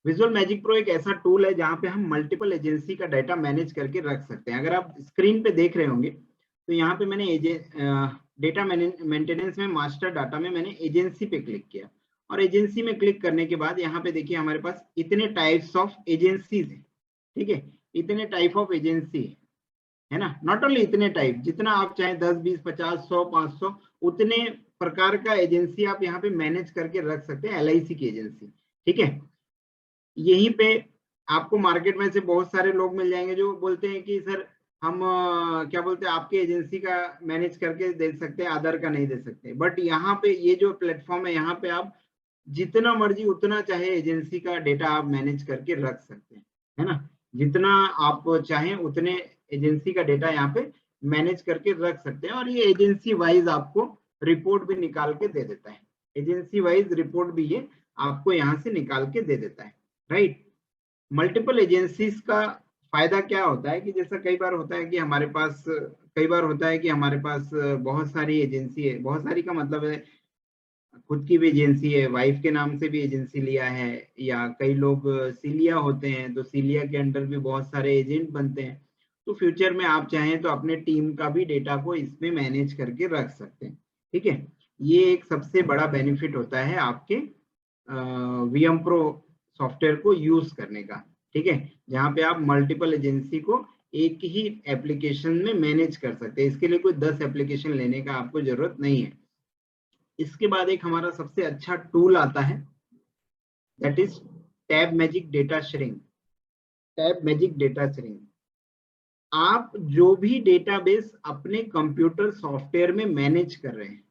Visual magic pro एक ऐसा tool है जहां पे हम मल्टीपल एजेंसी का डाटा मैनेज करके रख सकते हैं। अगर आप स्क्रीन पे देख रहे होंगे तो यहाँ पे मैंने डेटा मेंटेनेंस में मास्टर डाटा में मैंने एजेंसी पे क्लिक किया, और एजेंसी में क्लिक करने के बाद यहाँ पे देखिए हमारे पास इतने टाइप्स ऑफ एजेंसीज है। ठीक है, इतने टाइप ऑफ एजेंसी है ना, नॉट ओनली इतने टाइप, जितना आप चाहे 10 20 50 100 500 उतने प्रकार का एजेंसी आप यहाँ पे मैनेज करके रख सकते हैं, LIC की एजेंसी। ठीक है, यहीं पे आपको मार्केट में से बहुत सारे लोग मिल जाएंगे जो बोलते हैं कि सर हम क्या बोलते हैं आपके एजेंसी का मैनेज करके दे सकते हैं, अदर का नहीं दे सकते। बट यहाँ पे ये जो प्लेटफॉर्म है, यहाँ पे आप जितना मर्जी उतना चाहे एजेंसी का डेटा आप मैनेज करके रख सकते हैं, है ना। जितना आप चाहें उतने एजेंसी का डेटा यहाँ पे मैनेज करके रख सकते हैं, और ये एजेंसी वाइज आपको रिपोर्ट भी निकाल के दे देता है। एजेंसी वाइज रिपोर्ट भी ये आपको यहाँ से निकाल के दे देता है, राइट। मल्टीपल एजेंसीज का फायदा क्या होता है कि जैसा कई बार होता है कि हमारे पास, कई बार होता है कि हमारे पास बहुत सारी एजेंसी है, बहुत सारी का मतलब है खुद की भी एजेंसी है, वाइफ के नाम से भी एजेंसी लिया है, या कई लोग सीलिया होते हैं तो सीलिया के अंडर भी बहुत सारे एजेंट बनते हैं। तो फ्यूचर में आप चाहें तो अपने टीम का भी डेटा को इसमें मैनेज करके रख सकते हैं। ठीक है, ये एक सबसे बड़ा बेनिफिट होता है आपके VM प्रो सॉफ्टवेयर को यूज करने का। ठीक है, जहाँ पे आप मल्टीपल एजेंसी को एक ही एप्लीकेशन में मैनेज कर सकते हैं। इसके लिए कोई 10 एप्लीकेशन लेने का आपको जरूरत नहीं है। इसके बाद एक हमारा सबसे अच्छा टूल आता है, that is tab magic data shrink. Tab magic data shrink, आप जो भी डेटाबेस अपने कंप्यूटर सॉफ्टवेयर में मैनेज कर रहे हैं,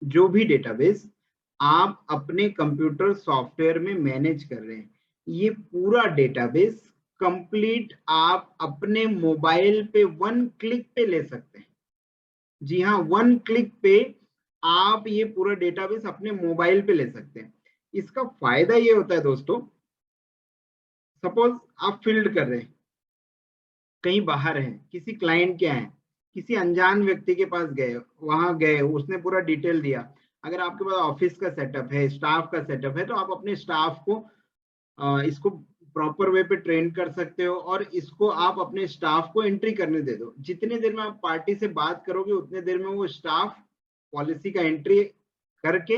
जो भी डेटाबेस आप अपने कंप्यूटर सॉफ्टवेयर में मैनेज कर रहे हैं, ये पूरा डेटाबेस कंप्लीट आप अपने मोबाइल पे 1 क्लिक पे ले सकते हैं। जी हाँ, 1 क्लिक पे आप ये पूरा डेटाबेस अपने मोबाइल पे ले सकते हैं। इसका फायदा ये होता है दोस्तों, सपोज आप फील्ड कर रहे हैं, कहीं बाहर हैं, किसी क्लाइंट के हैं, किसी अनजान व्यक्ति के पास गए, वहां गए, उसने पूरा डिटेल दिया। अगर आपके पास ऑफिस का सेटअप है, स्टाफ का सेटअप है, तो आप अपने स्टाफ को इसको प्रॉपर वे पे ट्रेन कर सकते हो, और इसको आप अपने स्टाफ को एंट्री करने दे दो। जितने देर में आप पार्टी से बात करोगे उतने देर में वो स्टाफ पॉलिसी का एंट्री करके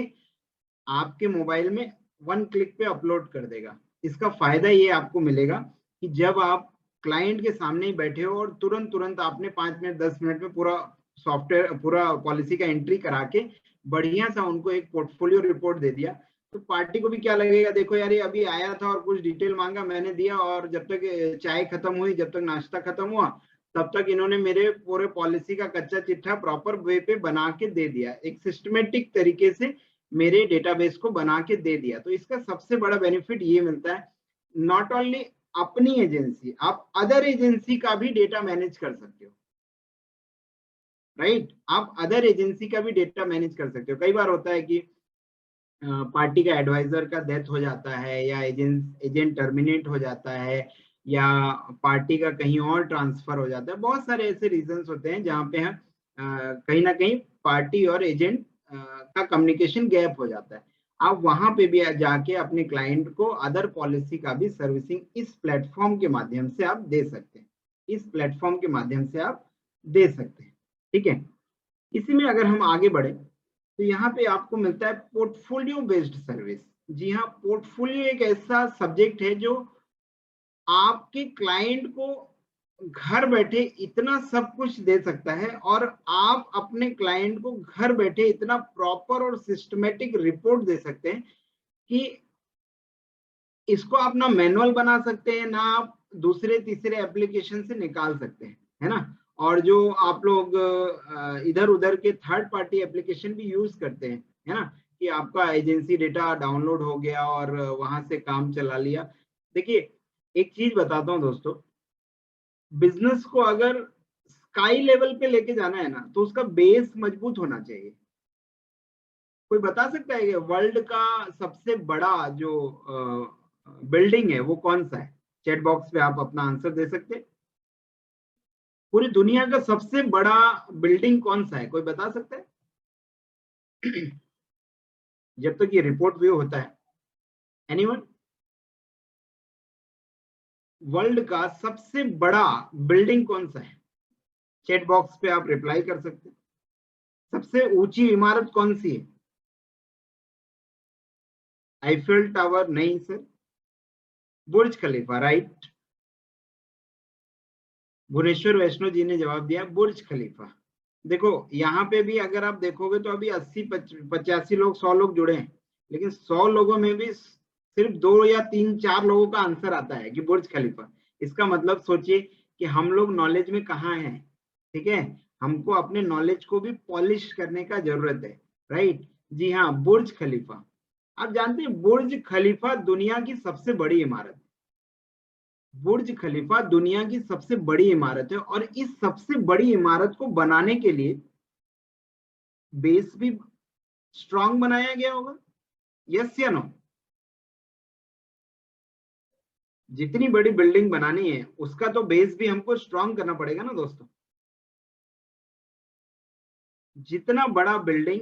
आपके मोबाइल में 1 क्लिक पे अपलोड कर देगा। इसका फायदा ये आपको मिलेगा कि जब आप क्लाइंट के सामने ही बैठे हो और तुरंत तुरंत आपने 5 मिनट 10 मिनट में पूरा सॉफ्टवेयर, पूरा पॉलिसी का एंट्री करा के बढ़िया सा उनको एक पोर्टफोलियो रिपोर्ट दे दिया, तो पार्टी को भी क्या लगेगा, देखो यार ये अभी आया था और कुछ डिटेल मांगा, मैंने दिया, और जब तक चाय खत्म हुई, जब तक नाश्ता खत्म हुआ, तब तक इन्होंने मेरे पूरे पॉलिसी का कच्चा चिट्ठा प्रॉपर वे पे बना के दे दिया, एक सिस्टमेटिक तरीके से मेरे डेटाबेस को बना के दे दिया। तो इसका सबसे बड़ा बेनिफिट ये मिलता है, नॉट ओनली अपनी एजेंसी, आप अदर एजेंसी का भी डेटा मैनेज कर सकते हो, राइट। आप अदर एजेंसी का भी डेटा मैनेज कर सकते हो। कई बार होता है कि पार्टी का एडवाइजर का डेथ हो जाता है, या एजेंट टर्मिनेट हो जाता है, या पार्टी का कहीं और ट्रांसफर हो जाता है। बहुत सारे ऐसे रीजंस होते हैं जहाँ पे हम कहीं ना कहीं पार्टी और एजेंट का कम्युनिकेशन गैप हो जाता है। आप वहां पे भी जाके अपने क्लाइंट को अदर पॉलिसी का भी सर्विसिंग इस प्लेटफॉर्म के माध्यम से आप दे सकते हैं, इस प्लेटफॉर्म के माध्यम से आप दे सकते हैं। ठीक है, इसी में अगर हम आगे बढ़े तो यहाँ पे आपको मिलता है पोर्टफोलियो बेस्ड सर्विस। जी हाँ, पोर्टफोलियो एक ऐसा सब्जेक्ट है जो आपके क्लाइंट को घर बैठे इतना सब कुछ दे सकता है, और आप अपने क्लाइंट को घर बैठे इतना प्रॉपर और सिस्टमेटिक रिपोर्ट दे सकते हैं कि इसको आप ना मैनुअल बना सकते हैं, ना आप दूसरे तीसरे एप्लीकेशन से निकाल सकते हैं, है ना। और जो आप लोग इधर उधर के थर्ड पार्टी एप्लीकेशन भी यूज करते हैं, है ना, कि आपका एजेंसी डेटा डाउनलोड हो गया और वहां से काम चला लिया। देखिए, एक चीज बताता हूँ दोस्तों, बिजनेस को अगर स्काई लेवल पे लेके जाना है ना, तो उसका बेस मजबूत होना चाहिए। कोई बता सकता है कि वर्ल्ड का सबसे बड़ा जो बिल्डिंग है वो कौन सा है? चैट बॉक्स पे आप अपना आंसर दे सकते हैं। पूरी दुनिया का सबसे बड़ा बिल्डिंग कौन सा है, कोई बता सकता है? जब तक ये रिपोर्ट व्यू होता है, एनीवन? वर्ल्ड का सबसे बड़ा बिल्डिंग कौन सा है? चैट बॉक्स पे आप रिप्लाई कर सकते हैं। सबसे ऊंची इमारत कौन सी है? आईफिल टावर नहीं सर, बुर्ज खलीफा, राइट। भुवनेश्वर वैष्णो जी ने जवाब दिया बुर्ज खलीफा। देखो यहाँ पे भी अगर आप देखोगे तो अभी 80-85 लोग, 100 लोग जुड़े हैं, लेकिन 100 लोगों में भी सिर्फ 2 या 3-4 लोगों का आंसर आता है कि बुर्ज खलीफा। इसका मतलब सोचिए कि हम लोग नॉलेज में कहाँ हैं, ठीक है। हमको अपने नॉलेज को भी पॉलिश करने का जरूरत है, राइट। जी हाँ, बुर्ज खलीफा। आप जानते हैं बुर्ज खलीफा दुनिया की सबसे बड़ी इमारत है। बुर्ज खलीफा दुनिया की सबसे बड़ी इमारत है, और इस सबसे बड़ी इमारत को बनाने के लिए बेस भी स्ट्रांग बनाया गया होगा, यस या नो? जितनी बड़ी बिल्डिंग बनानी है उसका तो बेस भी हमको स्ट्रांग करना पड़ेगा ना दोस्तों। जितना बड़ा बिल्डिंग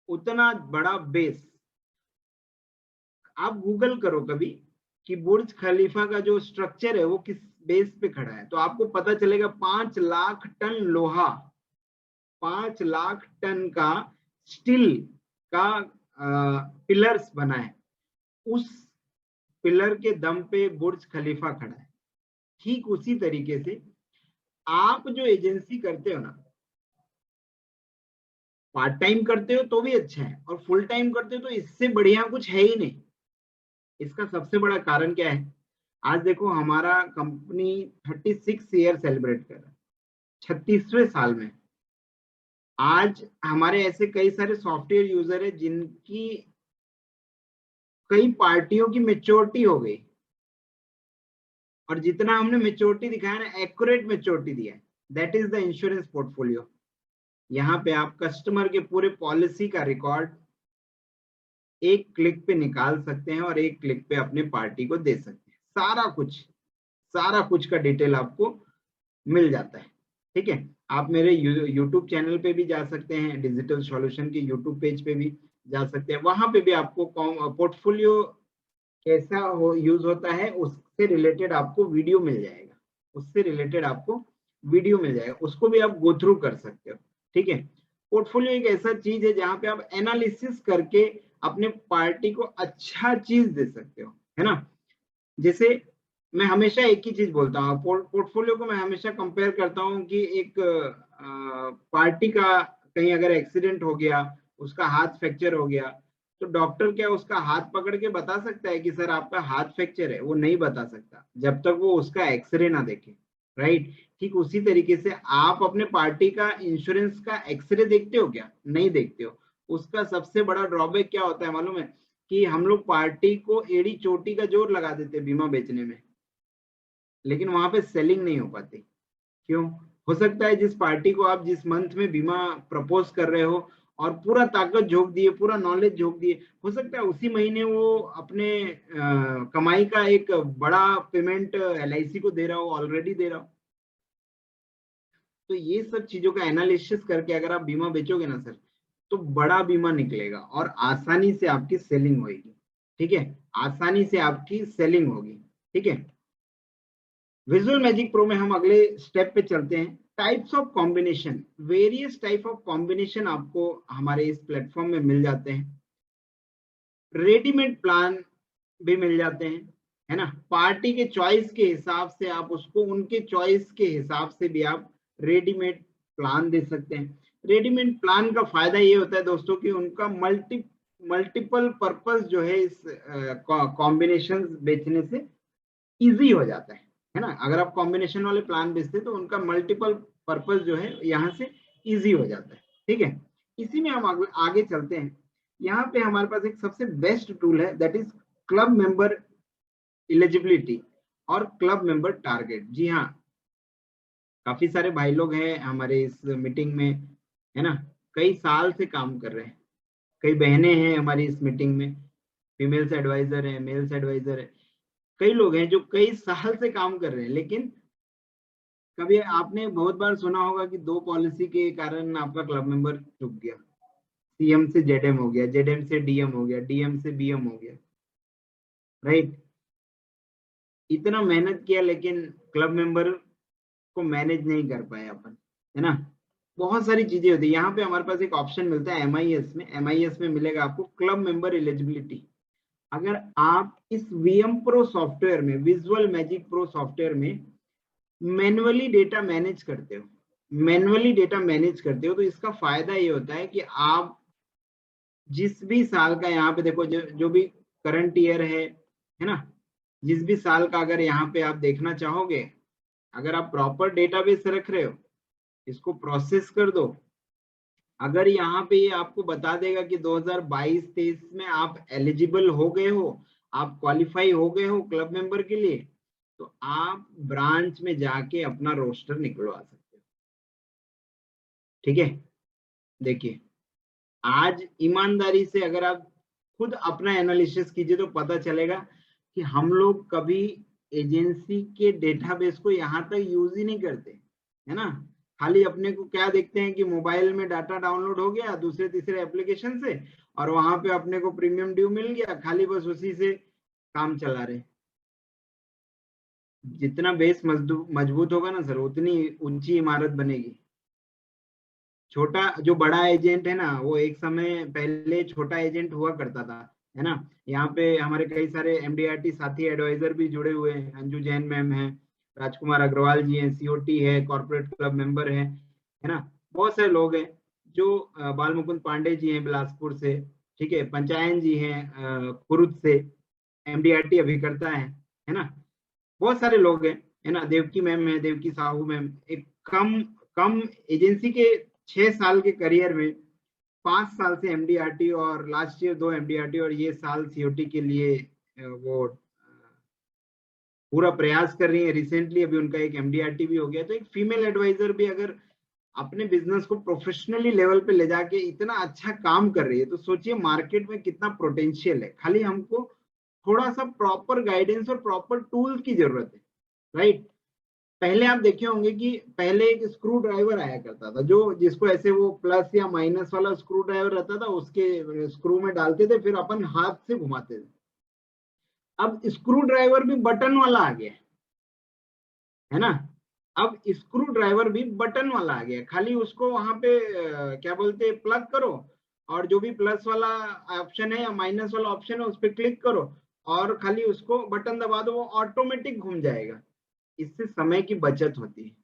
उतना बड़ा बेस। आप गूगल करो कभी कि बुर्ज खलीफा का जो स्ट्रक्चर है वो किस बेस पे खड़ा है, तो आपको पता चलेगा 5 लाख टन लोहा, 5 लाख टन का स्टील का पिलर्स बना है। उस पिलर के दम पे बुर्ज खलीफा खड़ा है। ठीक उसी तरीके से आप जो एजेंसी करते हो ना, पार्ट टाइम करते हो तो भी अच्छा है, और फुल टाइम करते हो तो इससे बढ़िया कुछ है ही नहीं। इसका सबसे बड़ा कारण क्या है? आज देखो हमारा कंपनी 36 ईयर सेलिब्रेट कर रहा है, 36वें साल में। आज हमारे ऐसे कई सारे सॉफ्टवेयर यूजर है जिनकी कई पार्टियों की मेच्योरिटी हो गई, और जितना हमने मेच्योरिटी दिखाया ना, एक्यूरेट मेच्योरिटी दिया है, that is the insurance portfolio. यहाँ पे आप कस्टमर के पूरे पॉलिसी का रिकॉर्ड एक क्लिक पे निकाल सकते हैं, और एक क्लिक पे अपने पार्टी को दे सकते हैं। सारा कुछ का डिटेल आपको मिल जाता है, ठीक है। आप मेरे यूट्यूब चैनल पे भी जा सकते हैं, डिजिटल सॉल्यूशन के यूट्यूब पेज पे भी जा सकते हैं। वहां पे भी आपको पोर्टफोलियो कैसा यूज होता है उससे रिलेटेड आपको वीडियो मिल जाएगा, उसको भी आप गो थ्रू कर सकते हो, ठीक है। पोर्टफोलियो एक ऐसा चीज है जहां पे आप एनालिसिस करके अपने पार्टी को अच्छा चीज दे सकते हो, है ना। जैसे मैं हमेशा एक ही चीज बोलता हूँ, पोर्टफोलियो को मैं हमेशा कंपेयर करता हूँ कि एक पार्टी का कहीं अगर एक्सीडेंट हो गया, उसका हाथ फ्रैक्चर हो गया, तो डॉक्टर क्या उसका हाथ पकड़ के बता सकता है कि सर आपका हाथ फ्रैक्चर है? वो नहीं बता सकता जब तक वो उसका एक्सरे ना देखे, राइट। ठीक उसी तरीके से आप अपने पार्टी का इंश्योरेंस का एक्सरे देखते हो क्या? नहीं देखते हो। उसका सबसे बड़ा ड्रॉबैक क्या होता है मालूम है? कि हम लोग पार्टी को एड़ी चोटी का जोर लगा देते हैं बीमा बेचने में, लेकिन वहां पे सेलिंग नहीं हो पाती। क्यों? हो सकता है जिस पार्टी को आप जिस मंथ में बीमा प्रपोज कर रहे हो और पूरा ताकत झोंक दिए, पूरा नॉलेज झोंक दिए, हो सकता है उसी महीने वो अपने कमाई का एक बड़ा पेमेंट LIC को दे रहा हो, ऑलरेडी दे रहा हो। तो ये सब चीजों का एनालिसिस करके अगर आप बीमा बेचोगे ना सर, तो बड़ा बीमा निकलेगा और आसानी से आपकी सेलिंग होगी, ठीक है। आसानी से आपकी सेलिंग होगी, ठीक है। विजुअल मैजिक प्रो में हम अगले स्टेप पे चलते हैं। Types of combination, various type of combination आपको हमारे इस प्लेटफॉर्म में मिल जाते हैं। रेडीमेड प्लान भी मिल जाते हैं, है ना। पार्टी के चॉइस के हिसाब से आप उसको, उनके चॉइस के हिसाब से भी आप रेडीमेड प्लान दे सकते हैं। रेडीमेड प्लान का फायदा ये होता है दोस्तों कि उनका मल्टीपल पर्पस जो है इस कॉम्बिनेशन बेचने से इजी हो जाता है ना। अगर आप कॉम्बिनेशन वाले प्लान बेचते हैं तो उनका मल्टीपल पर्पस जो है यहाँ से इजी हो जाता है, ठीक है। इसी में हम आगे चलते हैं। यहाँ पे हमारे पास एक सबसे बेस्ट टूल है, that is club member eligibility और क्लब मेंबर टारगेट। जी हाँ, काफी सारे भाई लोग हैं हमारे इस मीटिंग में, है ना। कई साल से काम कर रहे हैं, कई बहनें हैं हमारी इस मीटिंग में, फीमेल्स एडवाइजर है, मेल्स एडवाइजर है। कई लोग हैं जो कई साल से काम कर रहे हैं, लेकिन कभी आपने बहुत बार सुना होगा कि 2 पॉलिसी के कारण आपका क्लब मेंबर चुक गया। CM से ZM हो गया, ZM से DM हो गया, DM से BM हो गया, राइट। इतना मेहनत किया लेकिन क्लब मेंबर को मैनेज नहीं कर पाए अपन, है ना। बहुत सारी चीजें होती है। यहाँ पे हमारे पास एक ऑप्शन मिलता है MIS में, MIS में मिलेगा आपको क्लब मेंबर एलिजिबिलिटी। अगर आप इस VM प्रो सॉफ्टवेयर में, विजुअल मैजिक प्रो सॉफ्टवेयर में मैन्युअली डेटा मैनेज करते हो, मैन्युअली डेटा मैनेज करते हो, तो इसका फायदा ये होता है कि आप जिस भी साल का, यहाँ पे देखो जो भी करंट ईयर है ना, जिस भी साल का अगर यहाँ पे आप देखना चाहोगे, अगर आप प्रॉपर डेटाबेस रख रहे हो, इसको प्रोसेस कर दो। अगर यहाँ पे ये आपको बता देगा कि 2022-23 में आप एलिजिबल हो गए हो, आप क्वालिफाई हो गए हो क्लब मेंबर के लिए, तो आप ब्रांच में जाके अपना रोस्टर निकलवा सकते हो। ठीक है, देखिए आज ईमानदारी से अगर आप खुद अपना एनालिसिस कीजिए तो पता चलेगा कि हम लोग कभी एजेंसी के डेटाबेस को यहाँ तक यूज ही नहीं करते, है ना। खाली अपने को क्या देखते हैं कि मोबाइल में डाटा डाउनलोड हो गया दूसरे तीसरे एप्लीकेशन से, और वहां पे अपने को प्रीमियम ड्यू मिल गया, खाली बस उसी से काम चला रहे। जितना बेस मजबूत होगा ना सर, उतनी ऊंची इमारत बनेगी। छोटा जो बड़ा एजेंट है ना, वो एक समय पहले छोटा एजेंट हुआ करता था, है ना। यहाँ पे हमारे कई सारे MDRT साथी एडवाइजर भी जुड़े हुए हैं, अंजू जैन मैम है, राजकुमार अग्रवाल जी हैं, COT है, कॉर्पोरेट क्लब मेंबर है ना। बहुत सारे लोग हैं जो बाल मुकुंद पांडे जी हैं बिलासपुर से, ठीक है, पंचायन जी हैं कुरुद से, MDRT अभी करता है ना। बहुत सारे लोग हैं, है ना। देवकी मैम है, देवकी साहू मैम। एक कम कम एजेंसी के 6 साल के करियर में 5 साल से MDRT, और लास्ट ईयर 2 MDRT, और ये साल COT के लिए वो पूरा प्रयास कर रही है। रिसेंटली अभी उनका एक MDRT भी हो गया। तो एक फीमेल एडवाइजर भी अगर अपने बिजनेस को प्रोफेशनली लेवल पे ले जाके इतना अच्छा काम कर रही है, तो सोचिए मार्केट में कितना पोटेंशियल है। खाली हमको थोड़ा सा प्रॉपर गाइडेंस और प्रॉपर टूल्स की जरूरत है, राइट। पहले आप देखे होंगे कि पहले एक स्क्रू ड्राइवर आया करता था, जो जिसको ऐसे वो प्लस या माइनस वाला स्क्रू ड्राइवर रहता था, उसके स्क्रू में डालते थे, फिर अपन हाथ से घुमाते थे। अब स्क्रू ड्राइवर भी बटन वाला आ गया है ना। अब स्क्रू ड्राइवर भी बटन वाला आ गया, खाली उसको वहां पे क्या बोलते हैं, प्लग करो, और जो भी प्लस वाला ऑप्शन है या माइनस वाला ऑप्शन है उस पर क्लिक करो, और खाली उसको बटन दबा दो, वो ऑटोमेटिक घूम जाएगा। इससे समय की बचत होती है।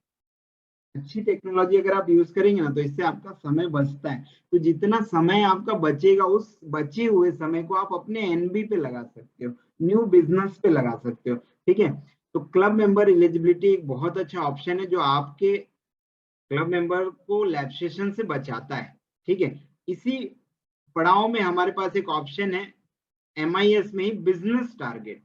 अच्छी टेक्नोलॉजी अगर आप यूज करेंगे ना, तो इससे आपका समय बचता है। तो जितना समय आपका बचेगा, उस बचे हुए समय को आप अपने NB पे लगा सकते हो, न्यू बिजनेस पे लगा सकते हो। ठीक है, तो क्लब मेंबर एलिजिबिलिटी एक बहुत अच्छा ऑप्शन है जो आपके क्लब मेंबर को लैप्सेशन से बचाता है। ठीक है, इसी पड़ाव में हमारे पास एक ऑप्शन है MIS में ही, बिजनेस टारगेट।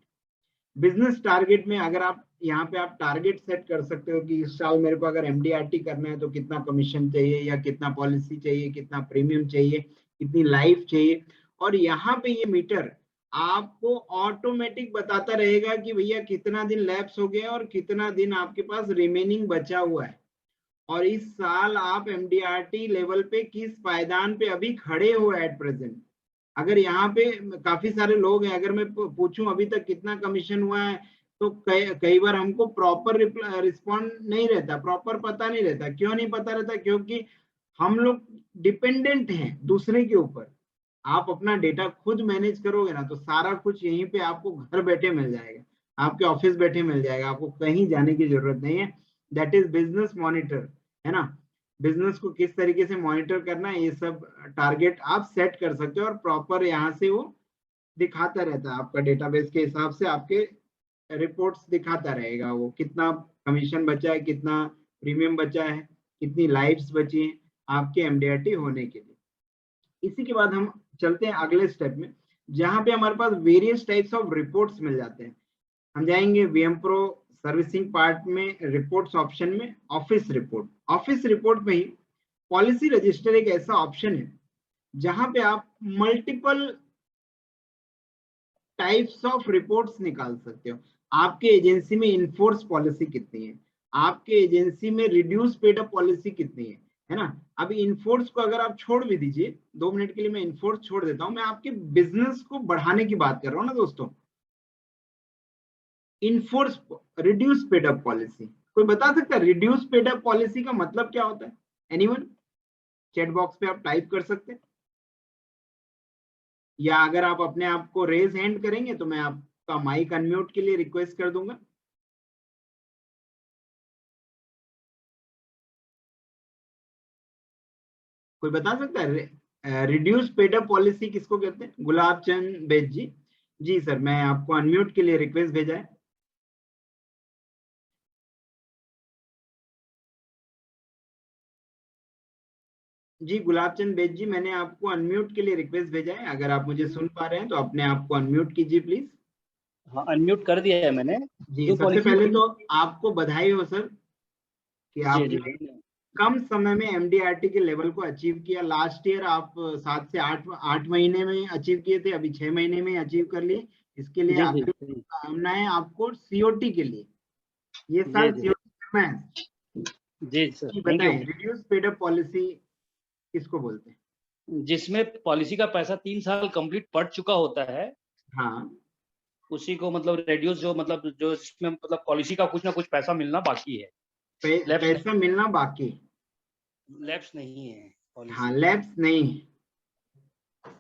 बिजनेस टारगेट में अगर आप यहाँ पे आप टारगेट सेट कर सकते हो कि इस साल मेरे को अगर MDRT करना है तो कितना कमीशन चाहिए, या कितना पॉलिसी चाहिए, कितना प्रीमियम चाहिए, कितनी लाइफ चाहिए। और यहाँ पे ये मीटर आपको ऑटोमेटिक बताता रहेगा कि भैया कितना दिन लैप्स हो गया और कितना दिन आपके पास रिमेनिंग बचा हुआ है, और इस साल आप MDRT लेवल पे किस पायदान पे अभी खड़े हो एट प्रेजेंट। अगर यहाँ पे काफी सारे लोग हैं, अगर मैं पूछूं अभी तक कितना कमीशन हुआ है, तो कई बार हमको प्रॉपर रिस्पॉन्ड नहीं रहता, प्रॉपर पता नहीं रहता। क्यों नहीं पता रहता? क्योंकि हम लोग डिपेंडेंट हैं दूसरे के ऊपर। आप अपना डेटा खुद मैनेज करोगे ना, तो सारा कुछ यहीं पे आपको घर बैठे मिल जाएगा, आपके ऑफिस बैठे मिल जाएगा, आपको कहीं जाने की जरूरत नहीं है। दैट इज बिजनेस मॉनिटर, है ना। बिजनेस को किस तरीके से मॉनिटर करना है, ये सब टारगेट आप सेट कर सकते हो, और प्रॉपर यहाँ से वो दिखाता रहता है आपका डेटाबेस के हिसाब से, आपके रिपोर्ट्स दिखाता रहेगा वो कितना कमीशन बचा है, कितना प्रीमियम बचा है, कितनी लाइफ्स बची हैं आपके MDRT होने के लिए। इसी के बाद हम चलते हैं अगले स्टेप में, जहां पे हमारे पास वेरियस टाइप्स ऑफ रिपोर्ट्स मिल जाते हैं। हम जाएंगे VM प्रो सर्विसिंग पार्ट में, रिपोर्ट्स ऑप्शन में, ऑफिस रिपोर्ट। ऑफिस रिपोर्ट में ही पॉलिसी रजिस्टर एक ऐसा ऑप्शन है जहां पे आप मल्टीपल टाइप्स ऑफ रिपोर्ट्स निकाल सकते हो। आपके एजेंसी में इनफोर्स पॉलिसी कितनी है, आपके एजेंसी में रिड्यूस पेड अप पॉलिसी कितनी है ना। अभी इनफोर्स को अगर आप छोड़ भी दीजिए, 2 मिनट के लिए मैं इनफोर्स छोड़ देता हूं, मैं आपके बिजनेस को बढ़ाने की बात कर रहा हूं ना दोस्तों। Enforce reduce paid up policy. कोई बता सकता है रिड्यूस पेड अप पॉलिसी का मतलब क्या होता है? एनीवन? चैट बॉक्स पे आप टाइप कर सकते हैं, या अगर आप अपने आप को रेज हैंड करेंगे तो मैं आपका माइक अनम्यूट के लिए रिक्वेस्ट कर दूंगा। कोई बता सकता है रिड्यूस पेड अप पॉलिसी किसको कहते हैं? गुलाब चंद बेद जी। जी सर, मैं आपको अनम्यूट के लिए रिक्वेस्ट भेजा है। जी गुलाब चंद बेद जी, मैंने आपको अनम्यूट के लिए रिक्वेस्ट भेजा है। अगर आप मुझे सुन पा रहे हैं तो अपने आप को अनम्यूट कीजिए प्लीज। हाँ, अनम्यूट कर दिया है मैंने। जी, जो सबसे पॉलिसी पहले तो आपको बधाई हो सर कि जी जी आपने कम समय में एमडीआरटी के लेवल को अचीव किया। लास्ट ईयर आप 7 से 8 महीने में अचीव किए थे, अभी 6 महीने में अचीव कर लिए। इसके लिए जी जी आपकी जी शुभकामनाएं आपको सीओटी के लिए। ये जी साल जी सीओटी करना है। जी सर, जी थैंक यू। बताएं, रिड्यूस पेड अप पॉलिसी किसको बोलते हैं? जिसमें पॉलिसी का पैसा 3 साल कंप्लीट पड़ चुका होता है, हाँ, उसी को मतलब रेड्यूस, जो मतलब जो इसमें मतलब पॉलिसी का कुछ ना कुछ पैसा मिलना बाकी है। पैसा मिलना बाकी। लैप्स नहीं है हाँ, पॉलिसी, लैप्स नहीं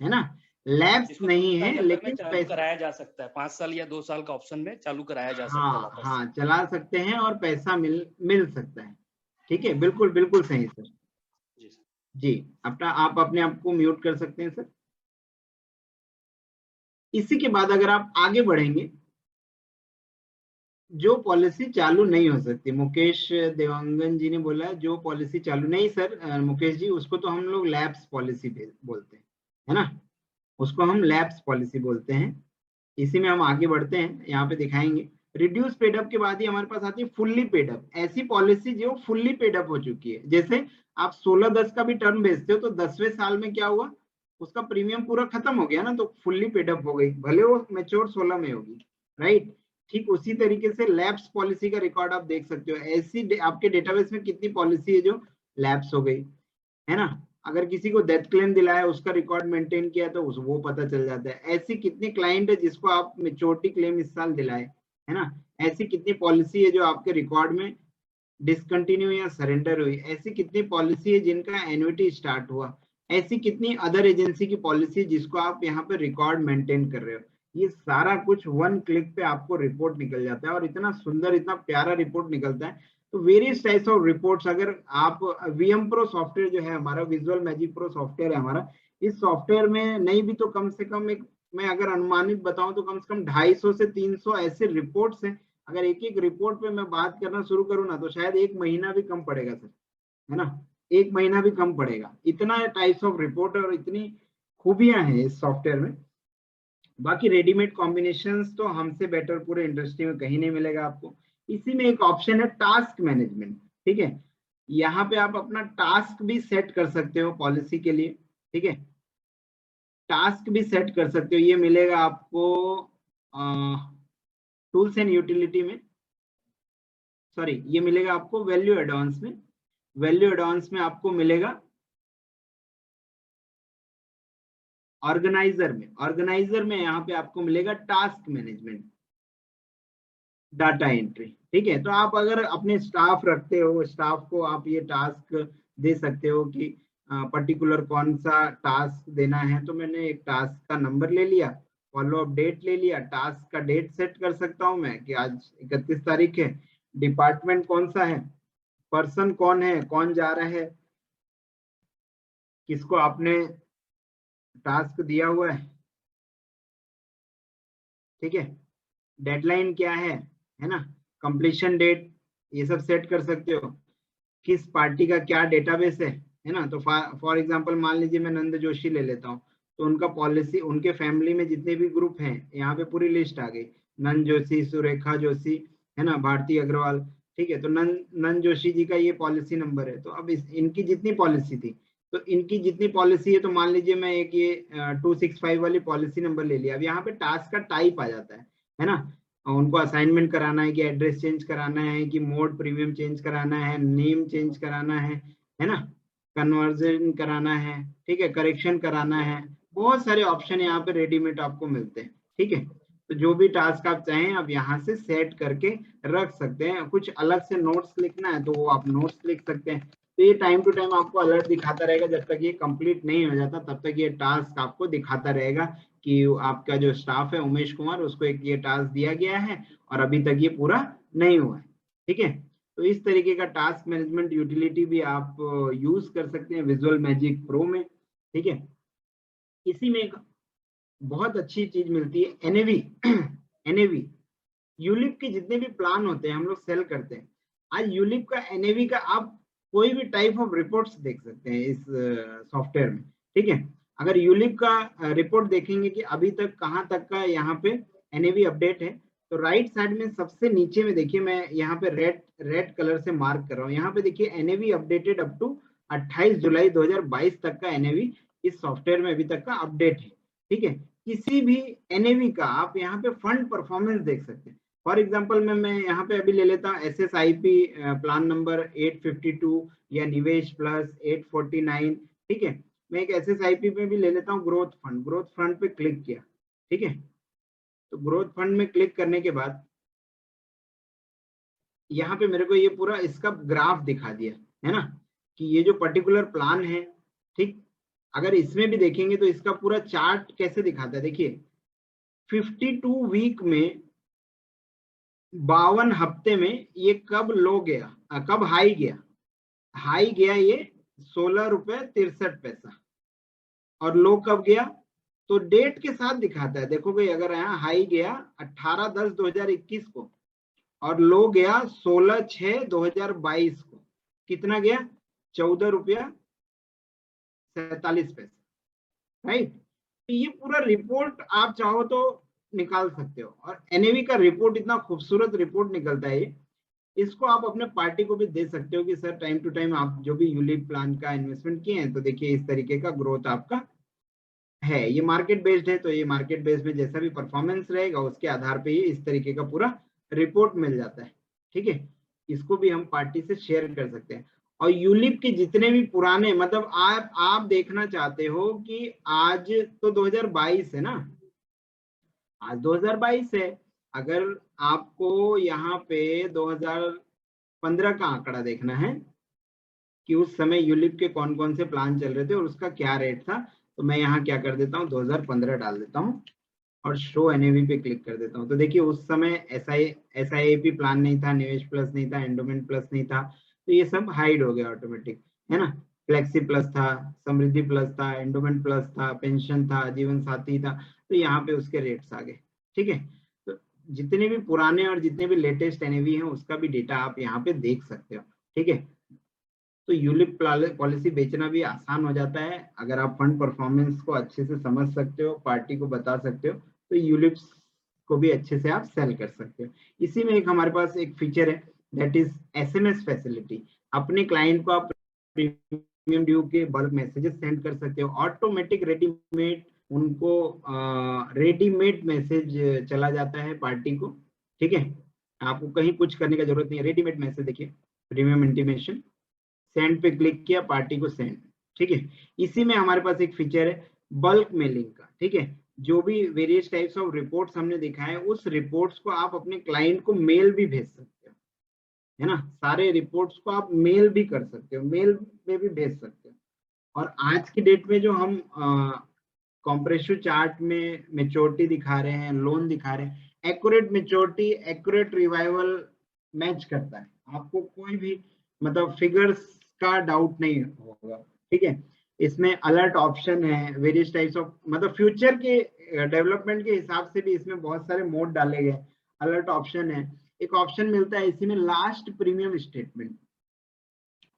है ना, लैप्स जिसको नहीं 3 साल है के अंदर में लेकिन चालू पैसा, कराया जा सकता है। 5 साल या 2 साल का ऑप्शन में चालू कराया जा सकता है हाँ वापस हाँ से। चला सकते हैं और पैसा मिल सकता है। ठीक है, बिल्कुल बिल्कुल सही सर। जी सर। जी, अपना आप अपने आप को म्यूट कर सकते हैं सर। इसी के बाद अगर आप आगे बढ़ेंगे, जो पॉलिसी चालू नहीं हो सकती, मुकेश देवांगन जी ने बोला है जो पॉलिसी चालू नहीं सर, मुकेश जी उसको तो हम लोग लैप्स पॉलिसी बोलते हैं, है ना, उसको हम लैप्स पॉलिसी बोलते हैं। इसी में हम आगे बढ़ते हैं, यहाँ पे दिखाएंगे। रिड्यूस पेड अप के बाद ही हमारे पास आती है फुल्ली पेड अप, ऐसी पॉलिसी जो फुल्ली पेड अप हो चुकी है। जैसे आप 16-10 का भी टर्म बेचते हो तो 10वें साल में क्या हुआ, उसका प्रीमियम पूरा खत्म हो गया ना, तो फुल्ली पेड अप हो गई, भले वो मेच्योर 16 में होगी, राइट। ठीक उसी तरीके से लैप्स पॉलिसी का रिकॉर्ड आप देख सकते हो। ऐसी आपके डेटाबेस में कितनी पॉलिसी है जो लैप्स हो गई, है ना। अगर किसी को डेथ क्लेम दिलाया, उसका रिकॉर्ड मेंटेन किया तो वो पता चल जाता है। ऐसी कितनी क्लाइंट है जिसको आप मेच्योरिटी क्लेम इस साल दिलाए, है ना। ऐसी कितनी पॉलिसी है जो आपके रिकॉर्ड में डिसकंटिन्यू या सरेंडर हुई। ऐसी कितनी पॉलिसी है जिनका एन्युटी स्टार्ट हुआ। ऐसी कितनी अदर एजेंसी की पॉलिसी जिसको आप यहाँ पे रिकॉर्ड मेंटेन कर रहे हो। ये सारा कुछ वन क्लिक पे आपको रिपोर्ट निकल जाता है, और इतना सुंदर इतना प्यारा रिपोर्ट निकलता है। तो वेरियस टाइप्स ऑफ रिपोर्ट्स, अगर आप वीएम प्रो सॉफ्टवेयर जो है हमारा, विजुअल मैजिक प्रो सॉफ्टवेयर है हमारा, इस सॉफ्टवेयर में नहीं भी तो कम से कम एक, मैं अगर अनुमानित बताऊं तो कम से कम 250 से 300 ऐसे रिपोर्ट्स हैं। अगर एक एक रिपोर्ट पे मैं बात करना शुरू करूँ ना तो शायद 1 महीना भी कम पड़ेगा सर, है ना, 1 महीना भी कम पड़ेगा। इतना टाइप्स ऑफ रिपोर्ट और इतनी खूबियां हैं इस सॉफ्टवेयर में। बाकी रेडीमेड कॉम्बिनेशंस तो हमसे बेटर पूरे इंडस्ट्री में कहीं नहीं मिलेगा आपको। इसी में एक ऑप्शन है टास्क मैनेजमेंट, ठीक है। यहाँ पे आप अपना टास्क भी सेट कर सकते हो पॉलिसी के लिए, ठीक है, टास्क भी सेट कर सकते हो। ये मिलेगा आपको टूल्स एंड यूटिलिटी में, सॉरी ये मिलेगा आपको वैल्यू एडवांस में। वैल्यू एडवांस में आपको मिलेगा ऑर्गेनाइजर में यहाँ पे आपको मिलेगा टास्क मैनेजमेंट, डाटा एंट्री, ठीक है। तो आप अगर अपने स्टाफ रखते हो, स्टाफ को आप ये टास्क दे सकते हो कि पर्टिकुलर कौन सा टास्क देना है। तो मैंने एक टास्क का नंबर ले लिया, फॉलो अप डेट ले लिया, टास्क का डेट सेट कर सकता हूँ मैं कि आज 31 तारीख है, डिपार्टमेंट कौन सा है, पर्सन कौन है, कौन जा रहा है, किसको आपने टास्क दिया हुआ है, ठीक है, डेडलाइन क्या है ना, कंप्लीशन डेट, ये सब सेट कर सकते हो। किस पार्टी का क्या डेटाबेस है ना। तो फॉर एग्जांपल मान लीजिए मैं नंद जोशी ले लेता हूँ, तो उनका पॉलिसी, उनके फैमिली में जितने भी ग्रुप हैं यहाँ पे पूरी लिस्ट आ गई, नंद जोशी, सुरेखा जोशी, है ना, भारती अग्रवाल, ठीक है। तो नंद जोशी जी का ये पॉलिसी नंबर है। तो अब इनकी जितनी पॉलिसी थी, तो इनकी जितनी पॉलिसी है, तो मान लीजिए मैं एक ये 265 वाली पॉलिसी नंबर ले लिया। अब यहाँ पे टास्क का टाइप आ जाता है ना, उनको असाइनमेंट कराना है कि एड्रेस चेंज कराना है कि मोड प्रीमियम चेंज कराना है, नेम चेंज कराना है ना, कन्वर्जन कराना है, ठीक है, करेक्शन कराना है। बहुत सारे ऑप्शन यहाँ पे रेडीमेड आपको मिलते हैं, ठीक है। तो जो भी टास्क आप चाहें आप यहाँ से सेट करके रख सकते हैं। कुछ अलग से नोट्स लिखना है तो वो आप नोट्स लिख सकते हैं। तो ये टाइम टू टाइम आपको अलर्ट दिखाता रहेगा, जब तक ये कंप्लीट नहीं हो जाता तब तक ये टास्क आपको दिखाता रहेगा कि आपका जो स्टाफ है उमेश कुमार, उसको एक ये टास्क दिया गया है और अभी तक ये पूरा नहीं हुआ है। ठीक है, तो इस तरीके का टास्क मैनेजमेंट यूटिलिटी भी आप यूज कर सकते हैं विजुअल मैजिक प्रो में। ठीक है, इसी में एक बहुत अच्छी चीज मिलती है एनएवी। एनएवी यूलिप के जितने भी प्लान होते हैं हम लोग सेल करते हैं। आज यूलिप का एनएवी का आप कोई भी टाइप ऑफ रिपोर्ट्स देख सकते हैं इस सॉफ्टवेयर में। ठीक है, अगर यूलिप का रिपोर्ट देखेंगे कि अभी तक कहाँ तक का यहाँ पे एनएवी अपडेट है, तो राइट साइड में सबसे नीचे में देखिए, मैं यहाँ पे रेड कलर से मार्क कर रहा हूँ। यहाँ पे देखिए एनएवी अपडेटेड अप टू 28 जुलाई 2022 तक का एनएवी इस सॉफ्टवेयर में अभी तक का अपडेट है। ठीक है, किसी भी एनएवी का आप यहाँ पे फंड परफॉर्मेंस देख सकते हैं। फॉर एग्जाम्पल मैं यहाँ पे अभी ले लेता हूँ SSIP प्लान नंबर 852 या निवेश प्लस 849। ठीक है, मैं एक SSIP में भी ले लेता हूँ ग्रोथ फंड। ग्रोथ फंड पे क्लिक किया। ठीक है, तो ग्रोथ फंड में क्लिक करने के बाद यहाँ पे मेरे को ये पूरा इसका ग्राफ दिखा दिया है ना, कि ये जो पर्टिकुलर प्लान है। ठीक, अगर इसमें भी देखेंगे तो इसका पूरा चार्ट कैसे दिखाता है, देखिए 52 वीक में 52 हफ्ते में ये कब लो गया, कब हाई गया। हाई गया ये 16 रुपए 63 और लो कब गया, तो डेट के साथ दिखाता है। देखो भाई, अगर यहाँ हाई गया 18/10/2021 को और लो गया 16/6/2022 को, कितना गया 14 रुपया 47 पैसे। राइट, तो ये पूरा रिपोर्ट आप चाहो तो निकाल सकते हो। और एनएवी का रिपोर्ट इतना खूबसूरत रिपोर्ट निकलता है, इसको आप अपने पार्टी को भी दे सकते हो कि सर टाइम टू टाइम आप जो भी यूलिप प्लान का इन्वेस्टमेंट किए हैं, तो देखिए इस तरीके का ग्रोथ आपका है। ये मार्केट बेस्ड है, तो ये मार्केट बेस्ड में जैसा भी परफॉर्मेंस रहेगा उसके आधार पे ये इस तरीके का पूरा रिपोर्ट मिल जाता है। ठीक है, इसको भी हम पार्टी से शेयर कर सकते हैं। और यूलिप के जितने भी पुराने, मतलब आप देखना चाहते हो कि आज तो 2022 है ना, आज 2022 है। अगर आपको यहाँ पे 2015 का आंकड़ा देखना है कि उस समय यूलिप के कौन कौन से प्लान चल रहे थे और उसका क्या रेट था, तो मैं यहाँ क्या कर देता हूँ 2015 डाल देता हूँ और शो एनएवी पे क्लिक कर देता हूँ। तो देखिए उस समय SIP प्लान नहीं था, निवेश प्लस नहीं था, एंडोमेंट प्लस नहीं था, तो ये सब हाइड हो गया ऑटोमेटिक, है ना। फ्लेक्सी प्लस था, समृद्धि प्लस था, एंडोमेंट प्लस था, पेंशन था, जीवन साथी था, तो यहाँ पे उसके रेट्स आ गए। ठीक है, तो जितने भी पुराने और जितने भी लेटेस्ट एनएवी हैं उसका भी डेटा आप यहाँ पे देख सकते हो। ठीक है, तो यूलिप पॉलिसी बेचना भी आसान हो जाता है अगर आप फंड परफॉर्मेंस को अच्छे से समझ सकते हो, पार्टी को बता सकते हो, तो यूलिप को भी अच्छे से आप सेल कर सकते हो। इसी में एक हमारे पास एक फीचर है, दैट इज SMS फैसिलिटी। अपने क्लाइंट को आप प्रीमियम ड्यू के बल्क मैसेजेस सेंड कर सकते हो, ऑटोमेटिक रेडीमेड उनको रेडीमेड मैसेज चला जाता है पार्टी को। ठीक है, आपको कहीं कुछ करने का जरूरत नहीं है, रेडीमेड मैसेज देखिए, प्रीमियम इंटीमेशन, सेंड पे क्लिक किया, पार्टी को सेंड। ठीक है, इसी में हमारे पास एक फीचर है बल्क मेलिंग का। ठीक है, जो भी वेरियस टाइप्स ऑफ रिपोर्ट्स हमने दिखाए उस रिपोर्ट्स को आप अपने क्लाइंट को मेल भी भेज सकते हो, है ना। सारे रिपोर्ट्स को आप मेल भी कर सकते हो, मेल में भी भेज सकते हो। और आज की डेट में जो हम कॉम्प्रेसिव चार्ट में मेच्योरिटी दिखा रहे हैं, लोन दिखा रहे हैं, accurate maturity accurate revival match करता है, आपको कोई भी मतलब फिगर्स का डाउट नहीं होगा। ठीक है, इसमें अलर्ट ऑप्शन है, वेरियस टाइप्स ऑफ, मतलब फ्यूचर के डेवलपमेंट के हिसाब से भी इसमें बहुत सारे मोड डाले गए। अलर्ट ऑप्शन है, एक ऑप्शन मिलता है इसी में last premium statement,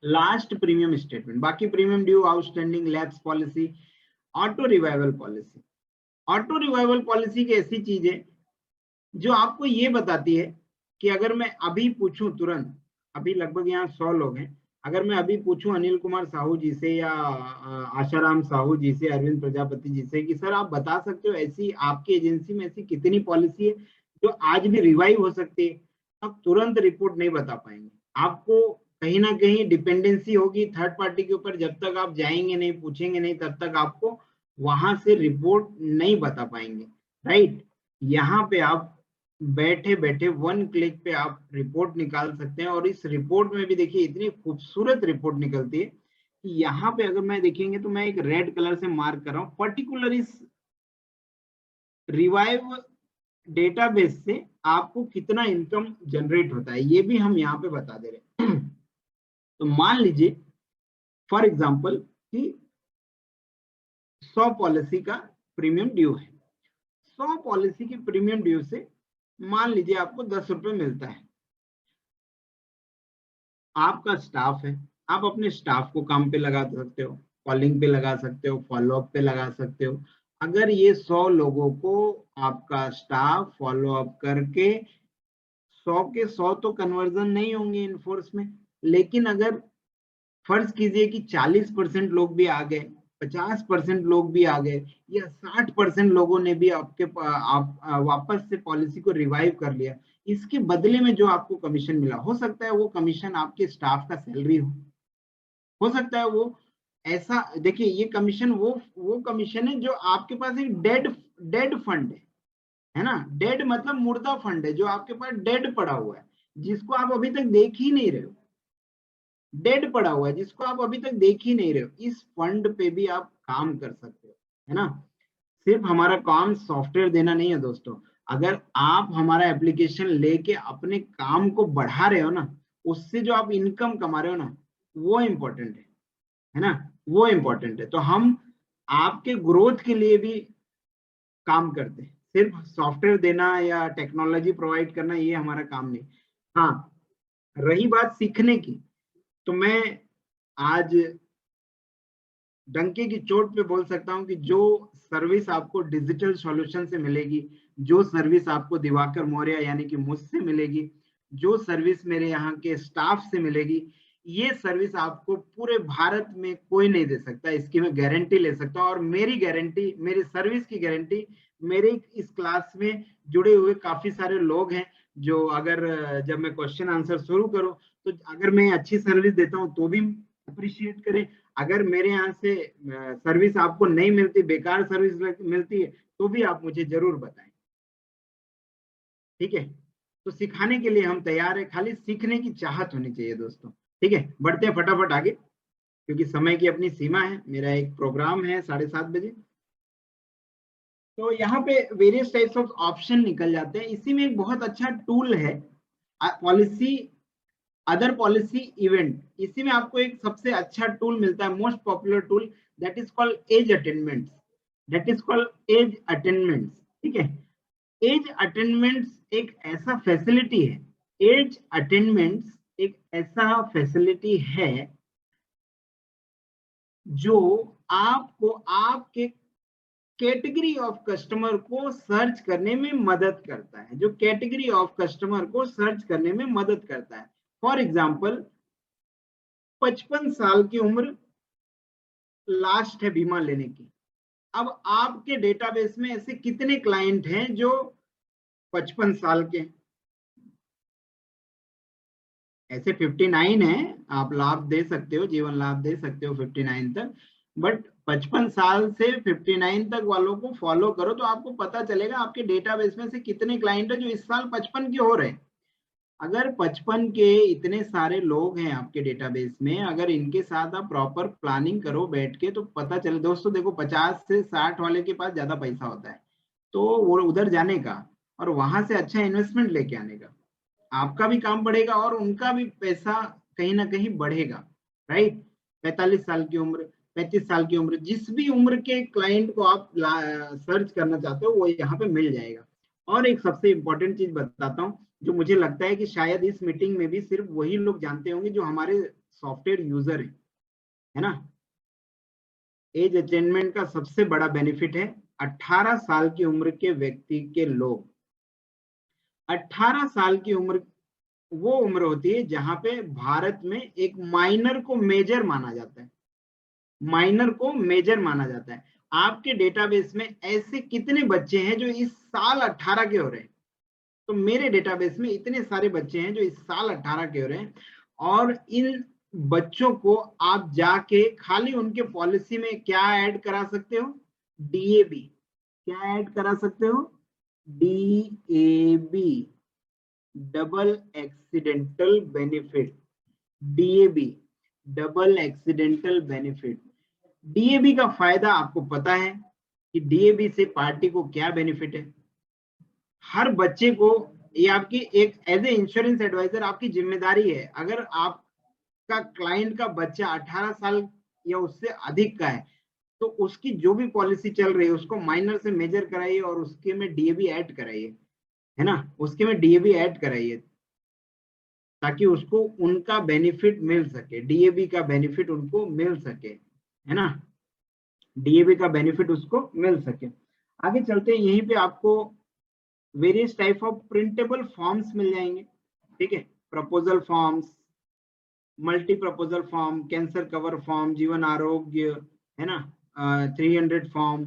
last premium statement, बाकी premium due, outstanding, lapse policy, auto revival policy. Auto revival policy एक ऐसी चीज है जो आपको ये बताती है कि अगर मैं अभी पूछूं तुरंत, अभी लगभग यहाँ 100 लोग हैं, अगर मैं अभी पूछूं अनिल कुमार साहू जी से या आशाराम साहू जी से, अरविंद प्रजापति जी से कि सर आप बता सकते हो ऐसी आपकी एजेंसी में ऐसी कितनी पॉलिसी है जो आज भी रिवाइव हो सकती है, आप तुरंत रिपोर्ट नहीं बता पाएंगे। आपको कहीं ना कहीं डिपेंडेंसी होगी थर्ड पार्टी के ऊपर, जब तक आप जाएंगे नहीं, पूछेंगे नहीं, तब तक आपको वहां से रिपोर्ट नहीं बता पाएंगे। राइट, यहाँ पे आप बैठे बैठे 1 क्लिक पे आप रिपोर्ट निकाल सकते हैं। और इस रिपोर्ट में भी देखिए इतनी खूबसूरत रिपोर्ट निकलती है कि यहाँ पे अगर मैं देखेंगे तो मैं एक रेड कलर से मार्क कर रहा हूँ, पर्टिकुलर इस रिवाइव डेटाबेस से आपको कितना इनकम जनरेट होता है ये भी हम यहाँ पे बता दे रहे हैं। तो मान लीजिए फॉर एग्जांपल कि 100 पॉलिसी का प्रीमियम ड्यू है, 100 पॉलिसी की प्रीमियम ड्यू से मान लीजिए आपको 10 रुपए मिलता है। आपका स्टाफ है, आप अपने स्टाफ को काम पे लगा सकते हो, कॉलिंग पे लगा सकते हो, फॉलोअप पे लगा सकते हो। अगर ये 100 लोगों को आपका स्टाफ फॉलोअप करके 100 के 100 तो कन्वर्जन नहीं होंगे इनफोर्स में, लेकिन अगर फर्ज कीजिए कि 40% लोग भी आ गए, 50% लोग भी आ गए, या 60% लोगों ने भी आप वापस से पॉलिसी को रिवाइव कर लिया, इसके बदले में जो आपको कमीशन मिला, हो सकता है वो कमीशन आपके स्टाफ का सैलरी हो सकता है वो ऐसा, देखिए ये कमीशन वो कमीशन है जो आपके पास एक डेड फंड है ना। डेड मतलब मुर्दा फंड है जो आपके पास डेड पड़ा हुआ है, जिसको आप अभी तक देख ही नहीं रहे हो, डेड पड़ा हुआ है जिसको आप अभी तक देख ही नहीं रहे हो। इस फंड पे भी आप काम कर सकते हो, है ना। सिर्फ हमारा काम सॉफ्टवेयर देना नहीं है दोस्तों, अगर आप हमारा एप्लीकेशन लेके अपने काम को बढ़ा रहे हो ना, उससे जो आप इनकम कमा रहे हो ना, वो इम्पोर्टेंट है ना, वो इम्पोर्टेंट है। तो हम आपके ग्रोथ के लिए भी काम करते हैं, सिर्फ सॉफ्टवेयर देना या टेक्नोलॉजी प्रोवाइड करना ये हमारा काम नहीं। हाँ, रही बात सीखने की, तो मैं आज डंके की चोट पे बोल सकता हूं कि जो सर्विस आपको डिजिटल सॉल्यूशन से मिलेगी, जो सर्विस आपको दिवाकर मौर्य यानी कि मुझसे मिलेगी, जो सर्विस मेरे यहाँ के स्टाफ से मिलेगी, ये सर्विस आपको पूरे भारत में कोई नहीं दे सकता, इसकी मैं गारंटी ले सकता हूँ। और मेरी गारंटी, मेरी सर्विस की गारंटी मेरे इस क्लास में जुड़े हुए काफी सारे लोग हैं, जो अगर जब मैं क्वेश्चन आंसर शुरू करूं तो अगर मैं अच्छी सर्विस देता हूं तो भी अप्रिशिएट करें, अगर मेरे यहाँ से सर्विस आपको नहीं मिलती, बेकार सर्विस मिलती है, तो भी आप मुझे जरूर बताएं, ठीक है। तो सिखाने के लिए हम तैयार है, खाली सीखने की चाहत होनी चाहिए दोस्तों, ठीक है। बढ़ते हैं फटाफट आगे, क्योंकि समय की अपनी सीमा है, मेरा एक प्रोग्राम है 7:30 बजे। तो यहाँ पे वेरियस टाइप्स ऑफ ऑप्शन निकल जाते हैं। इसी में एक बहुत अच्छा टूल है पॉलिसी, अदर पॉलिसी इवेंट। इसी में आपको एक सबसे अच्छा टूल मिलता है, most popular tool, that is called age attainments, that is called age attainments, ठीक है। एज अटेंडमेंट्स एक ऐसा फैसिलिटी है, एज अटेंडमेंट्स एक ऐसा फैसिलिटी है जो आपको आपके कैटेगरी ऑफ कस्टमर को सर्च करने में मदद करता है, जो कैटेगरी ऑफ कस्टमर को सर्च करने में मदद करता है। फॉर एग्जाम्पल 55 साल की उम्र लास्ट है बीमा लेने की। अब आपके डेटाबेस में ऐसे कितने क्लाइंट हैं जो 55 साल के? ऐसे 59 है, आप लाभ दे सकते हो, जीवन लाभ दे सकते हो 59 तक, बट 55 साल से 59 तक वालों को फॉलो करो तो आपको पता चलेगा आपके डेटाबेस में से कितने क्लाइंट है जो इस साल 55 के हो रहे हैं। अगर 55 के इतने सारे लोग हैं आपके डेटाबेस में, अगर इनके साथ आप प्रॉपर प्लानिंग करो बैठ के, तो पता चले दोस्तों, देखो 50 से 60 वाले के पास ज्यादा पैसा होता है, तो वो उधर जाने का और वहां से अच्छा इन्वेस्टमेंट लेके आने का, आपका भी काम बढ़ेगा और उनका भी पैसा कहीं ना कहीं बढ़ेगा, राइट। 45 साल की उम्र, 35 साल की उम्र, जिस भी उम्र के क्लाइंट को आप सर्च करना चाहते हो वो यहाँ पे मिल जाएगा। और एक सबसे इंपॉर्टेंट चीज बताता हूँ, जो मुझे लगता है कि शायद इस मीटिंग में भी सिर्फ वही लोग जानते होंगे जो हमारे सॉफ्टवेयर यूजर है ना। एज अटेनमेंट का सबसे बड़ा बेनिफिट है 18 साल की उम्र के व्यक्ति के लोग, 18 साल की उम्र वो उम्र होती है जहां पे भारत में एक माइनर को मेजर माना जाता है, माइनर को मेजर माना जाता है। आपके डेटाबेस में ऐसे कितने बच्चे हैं जो इस साल 18 के हो रहे हैं? तो मेरे डेटाबेस में इतने सारे बच्चे हैं जो इस साल 18 के हो रहे हैं, और इन बच्चों को आप जाके खाली उनके पॉलिसी में क्या ऐड करा सकते हो? डीएबी। क्या ऐड करा सकते हो? DAB double accidental benefit, DAB double accidental benefit. DAB का फायदा आपको पता है कि DAB से पार्टी को क्या बेनिफिट है। हर बच्चे को, ये आपकी एक एज ए इंश्योरेंस एडवाइजर आपकी जिम्मेदारी है, अगर आपका क्लाइंट का बच्चा 18 साल या उससे अधिक का है तो उसकी जो भी पॉलिसी चल रही है उसको माइनर से मेजर कराइए और उसके में DAB ऐड कराइए, है ना, उसके में DAB ऐड कराइए ताकि उसको उनका बेनिफिट मिल सके, DAB का बेनिफिट उनको मिल सके, है ना, DAB का बेनिफिट उसको मिल सके। आगे चलते हैं, यहीं पे आपको various type of printable forms मिल जाएंगे, ठीक है, proposal forms, multi proposal form, cancer cover form, Jeevan Arogya, है ना, 300 फॉर्म,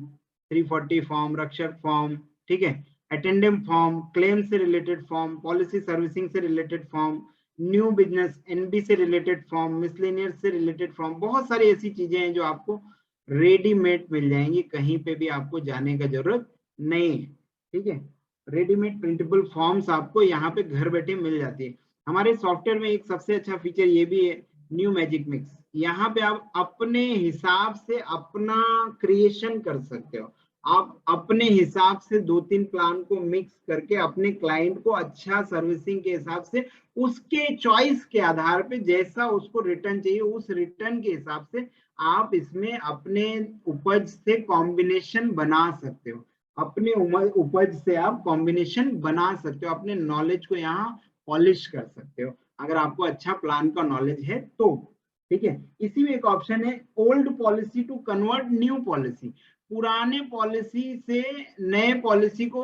340 फॉर्म, रक्षक फॉर्म, ठीक है, अटेंडेम फॉर्म, क्लेम से रिलेटेड फॉर्म, पॉलिसी सर्विसिंग से related form, new business NB से रिलेटेड फॉर्म, मिसलेनियस से रिलेटेड फॉर्म, बहुत सारी ऐसी चीजें हैं जो आपको रेडीमेड मिल जाएंगी, कहीं पे भी आपको जाने का जरूरत नहीं है, ठीक है, रेडीमेड प्रिंटेबल फॉर्म्स आपको यहाँ पे घर बैठे मिल जाती है। हमारे सॉफ्टवेयर में एक सबसे अच्छा फीचर ये भी है, न्यू मैजिक मिक्स, यहाँ पे आप अपने हिसाब से अपना क्रिएशन कर सकते हो, आप अपने हिसाब से 2-3 प्लान को मिक्स करके अपने क्लाइंट को अच्छा सर्विसिंग के हिसाब से उसके चॉइस के आधार पे जैसा उसको रिटर्न चाहिए उस रिटर्न के हिसाब से आप इसमें अपने उपज से कॉम्बिनेशन बना सकते हो, अपने उपज से आप कॉम्बिनेशन बना सकते हो, अपने नॉलेज को यहाँ पॉलिश कर सकते हो अगर आपको अच्छा प्लान का नॉलेज है तो, ठीक है। इसी में एक ऑप्शन है old policy to convert new policy, पुराने पॉलिसी से नए पॉलिसी को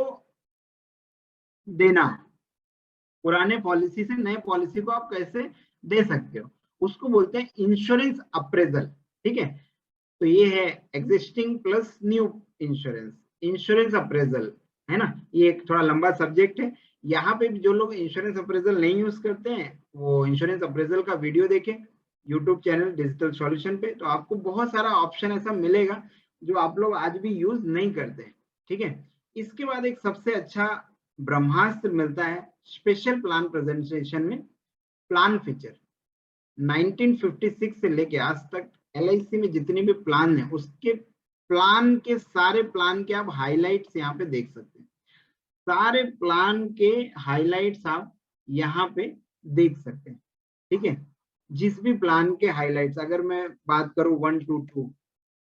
देना, पुराने पॉलिसी से नए पॉलिसी को आप कैसे दे सकते हो, उसको बोलते हैं इंश्योरेंस अप्रेजल, ठीक है। तो ये है existing plus new insurance, insurance appraisal, है ना, ये एक थोड़ा लंबा सब्जेक्ट है। यहाँ पे भी जो लोग इंश्योरेंस अप्रेजल नहीं यूज करते हैं वो इंश्योरेंस अप्रेजल का वीडियो देखें यूट्यूब चैनल डिजिटल सॉल्यूशन पे, तो आपको बहुत सारा ऑप्शन ऐसा मिलेगा जो आप लोग आज भी यूज नहीं करते, ठीक है। इसके बाद एक सबसे अच्छा ब्रह्मास्त्र मिलता है स्पेशल प्लान प्रेजेंटेशन में, प्लान फीचर। 1956 से लेके आज तक LIC में जितने भी प्लान है उसके प्लान के सारे प्लान के आप हाइलाइट्स यहाँ पे देख सकते हैं, सारे प्लान के हाइलाइट्स आप यहाँ पे देख सकते हैं, ठीक है। जिस भी प्लान के हाइलाइट्स, अगर मैं बात करूं 1 to 2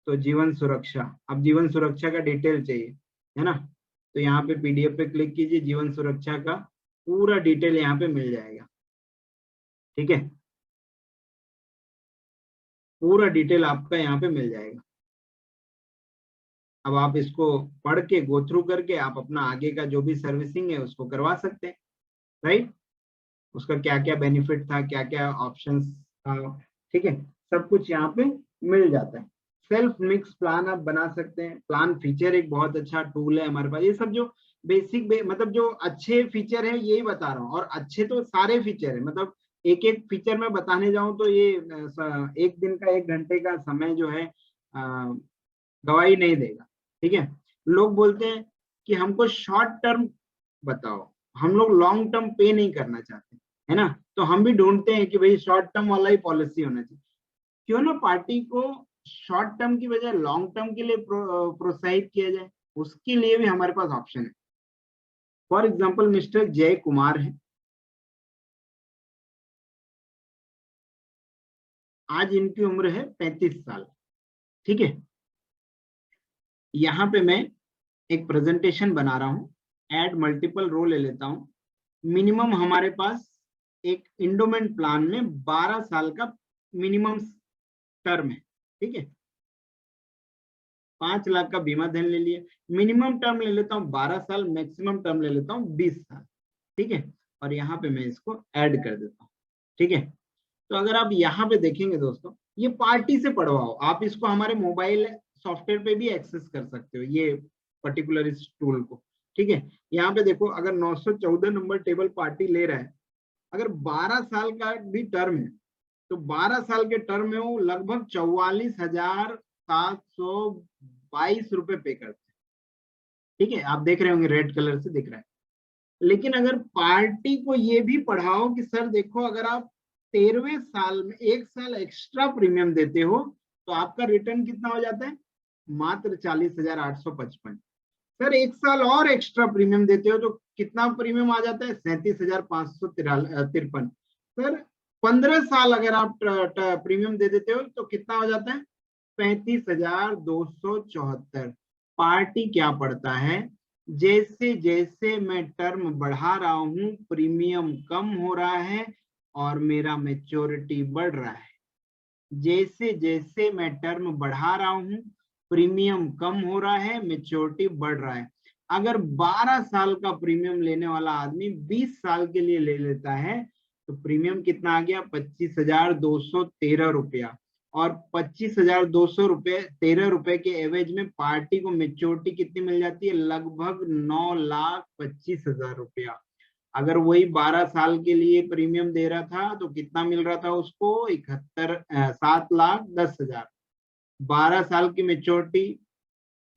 तो जीवन सुरक्षा, अब जीवन सुरक्षा का डिटेल चाहिए, है ना, तो यहाँ पे PDF पे क्लिक कीजिए, जीवन सुरक्षा का पूरा डिटेल यहाँ पे मिल जाएगा, ठीक है, पूरा डिटेल आपका यहाँ पे मिल जाएगा। अब आप इसको पढ़ के गो थ्रू करके आप अपना आगे का जो भी सर्विसिंग है उसको करवा सकते हैं, राइट, उसका क्या क्या बेनिफिट था, क्या क्या ऑप्शंस था, ठीक है, सब कुछ यहाँ पे मिल जाता है। सेल्फ मिक्स प्लान आप बना सकते हैं, प्लान फीचर एक बहुत अच्छा टूल है हमारे पास, ये सब जो बेसिक मतलब जो अच्छे फीचर है यही बता रहा हूँ, और अच्छे तो सारे फीचर है, मतलब एक एक फीचर में बताने जाऊं तो ये एक दिन का 1 घंटे का समय जो है गवाही नहीं देगा, ठीक है। लोग बोलते हैं कि हमको शॉर्ट टर्म बताओ, हम लोग लॉन्ग टर्म पे नहीं करना चाहते, है ना, तो हम भी ढूंढते हैं कि भाई शॉर्ट टर्म वाला ही पॉलिसी होना चाहिए, क्यों ना पार्टी को शॉर्ट टर्म की बजाय लॉन्ग टर्म के लिए प्रोत्साहित किया जाए, उसके लिए भी हमारे पास ऑप्शन है। फॉर एग्जाम्पल मिस्टर जय कुमार है, आज इनकी उम्र है 35 साल, ठीक है। यहाँ पे मैं एक प्रेजेंटेशन बना रहा हूँ, ऐड मल्टीपल रो ले लेता हूँ, मिनिमम हमारे पास एक इंडोमेंट प्लान में 12 साल का मिनिमम टर्म है, ठीक है, 5 लाख का बीमा धन ले लिया, मिनिमम टर्म ले लेता हूँ 12 साल, मैक्सिमम टर्म ले लेता हूँ 20 साल, ठीक है, और यहाँ पे मैं इसको ऐड कर देता हूँ, ठीक है। तो अगर आप यहाँ पे देखेंगे दोस्तों, ये पार्टी से पढ़वाओ, आप इसको हमारे मोबाइल सॉफ्टवेयर पे भी एक्सेस कर सकते हो ये पर्टिकुलर इस टूल को, ठीक है। यहाँ पे देखो अगर 914 नंबर टेबल पार्टी ले रहा है, अगर 12 साल का भी टर्म है तो 12 साल के टर्म में वो लगभग 44,722 रुपए पे करते हैं, ठीक है, आप देख रहे होंगे रेड कलर से दिख रहा है। लेकिन अगर पार्टी को ये भी पढ़ाओ कि सर देखो, अगर आप 13वें साल में 1 साल एक्स्ट्रा प्रीमियम देते हो तो आपका रिटर्न कितना हो जाता है, मात्र 40,855। सर 1 साल और एक्स्ट्रा प्रीमियम देते हो तो कितना प्रीमियम आ जाता है, 37,553। सर 15 साल अगर आप प्रीमियम दे देते हो तो कितना हो जाता है, 35,274। पार्टी क्या पड़ता है, जैसे जैसे मैं टर्म बढ़ा रहा हूं प्रीमियम कम हो रहा है और मेरा मैच्योरिटी बढ़ रहा है। जैसे जैसे मैं टर्म बढ़ा रहा हूं प्रीमियम कम हो रहा है, मैच्योरिटी बढ़ रहा है। अगर 12 साल का प्रीमियम लेने वाला आदमी 20 साल के लिए ले लेता है तो प्रीमियम कितना आ गया, 25,213 रुपया। और 25,213 रुपए के एवरेज में पार्टी को मैच्योरिटी कितनी मिल जाती है, लगभग 9,25,000 रुपया। अगर वही 12 साल के लिए प्रीमियम दे रहा था तो कितना मिल रहा था उसको, 7,10,000। 12 साल की मेच्योरिटी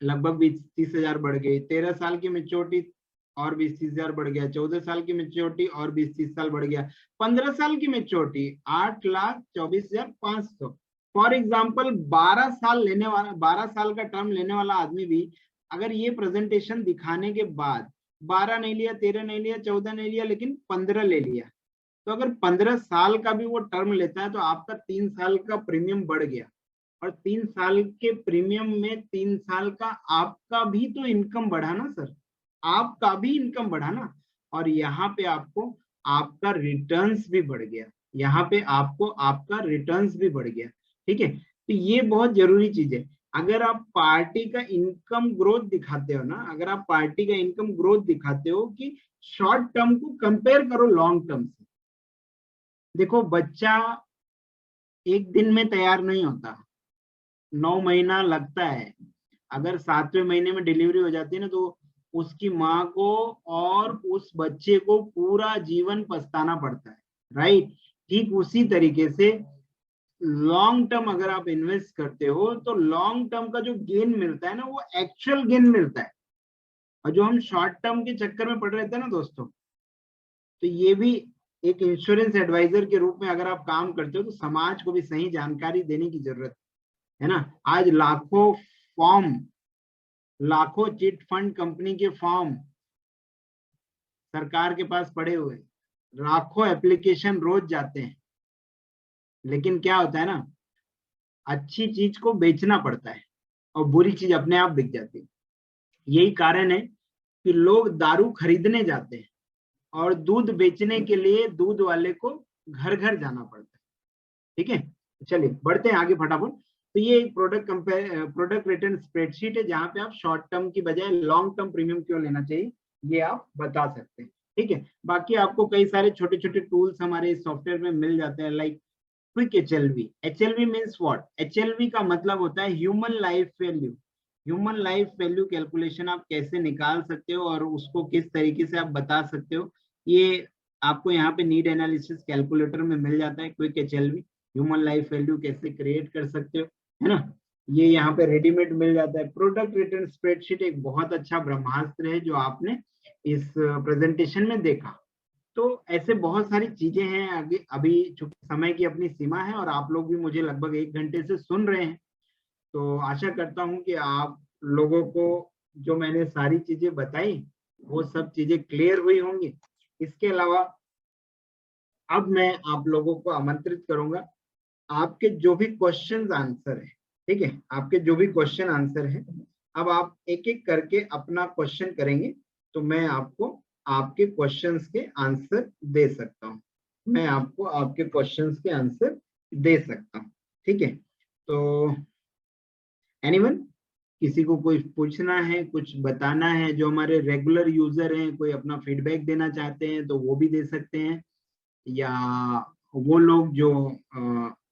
लगभग 20-30 हजार बढ़ गई, 13 साल की मेच्योरिटी और 20-30 हजार बढ़ गया, 14 साल की मेच्योरिटी और 20-30 साल बढ़ गया, 15 साल की मेच्योरिटी 8,24,500। फॉर एग्जाम्पल 12 साल लेने वाला, 12 साल का टर्म लेने वाला आदमी भी अगर ये प्रेजेंटेशन दिखाने के बाद 12 नहीं लिया, 13 नहीं लिया, 14 नहीं लिया, लेकिन 15 ले लिया, तो अगर 15 साल का भी वो टर्म लेता है तो आपका 3 साल का प्रीमियम बढ़ गया। और 3 साल के प्रीमियम में 3 साल का आपका भी तो इनकम बढ़ा ना सर, आपका भी इनकम बढ़ा ना। और यहाँ पे आपको आपका रिटर्न्स भी बढ़ गया, यहाँ पे आपको आपका रिटर्न्स भी बढ़ गया। ठीक है, तो ये बहुत जरूरी चीज है। अगर आप पार्टी का इनकम ग्रोथ दिखाते हो ना, अगर आप पार्टी का इनकम ग्रोथ दिखाते हो कि शॉर्ट टर्म को कंपेयर करो लॉन्ग टर्म से। देखो बच्चा एक दिन में तैयार नहीं होता, 9 महीना लगता है। अगर 7वें महीने में डिलीवरी हो जाती है ना तो उसकी माँ को और उस बच्चे को पूरा जीवन पछताना पड़ता है, राइट। ठीक उसी तरीके से लॉन्ग टर्म अगर आप इन्वेस्ट करते हो तो लॉन्ग टर्म का जो गेन मिलता है ना वो एक्चुअल गेन मिलता है। और जो हम शॉर्ट टर्म के चक्कर में पड़ रहे थे ना दोस्तों, तो ये भी एक इंश्योरेंस एडवाइजर के रूप में अगर आप काम करते हो तो समाज को भी सही जानकारी देने की जरूरत है ना। आज लाखों फॉर्म, लाखों चिट फंड कंपनी के फॉर्म सरकार के पास पड़े हुए, लाखों एप्लीकेशन रोज जाते हैं, लेकिन क्या होता है ना, अच्छी चीज को बेचना पड़ता है और बुरी चीज अपने आप बिक जाती है। यही कारण है कि लोग दारू खरीदने जाते हैं और दूध बेचने के लिए दूध वाले को घर घर जाना पड़ता है। ठीक है, चलिए बढ़ते हैं आगे फटाफट। तो ये एक प्रोडक्ट रिटर्न स्प्रेडशीट है जहां पे आप शॉर्ट टर्म की बजाय लॉन्ग टर्म प्रीमियम क्यों लेना चाहिए ये आप बता सकते हैं। ठीक है, बाकी आपको कई सारे छोटे छोटे टूल्स हमारे सॉफ्टवेयर में मिल जाते हैं, लाइक क्विक एचएलवी। एचएलवी मीन्स व्हाट, एचएलवी का मतलब होता है human life value. Human life value calculation आप कैसे निकाल सकते हो और उसको किस तरीके से आप बता सकते हो, ये आपको यहाँ पे नीड एनालिसिस कैलकुलेटर में मिल जाता है। क्विक एचएलवी, ह्यूमन लाइफ वैल्यू कैसे क्रिएट कर सकते हो, है ना, ये यहाँ पे रेडीमेड मिल जाता है। प्रोडक्ट रिटर्न स्प्रेडशीट एक बहुत अच्छा ब्रह्मास्त्र है जो आपने इस प्रेजेंटेशन में देखा। तो ऐसे बहुत सारी चीजें हैं आगे, अभी चूंकि समय की अपनी सीमा है और आप लोग भी मुझे लगभग 1 घंटे से सुन रहे हैं, तो आशा करता हूं कि आप लोगों को जो मैंने सारी चीजें बताई वो सब चीजें क्लियर हुई होंगी। इसके अलावा अब मैं आप लोगों को आमंत्रित करूंगा, आपके जो भी क्वेश्चन आंसर है, ठीक है, आपके जो भी क्वेश्चन आंसर है, अब आप एक एक करके अपना क्वेश्चन करेंगे तो मैं आपको आपके क्वेश्चंस के आंसर दे सकता हूं, मैं आपको आपके क्वेश्चंस के आंसर दे सकता हूं। ठीक है, तो एनीवन, किसी को कोई पूछना है, कुछ बताना है, जो हमारे रेगुलर यूजर हैं कोई अपना फीडबैक देना चाहते हैं तो वो भी दे सकते हैं, या वो लोग जो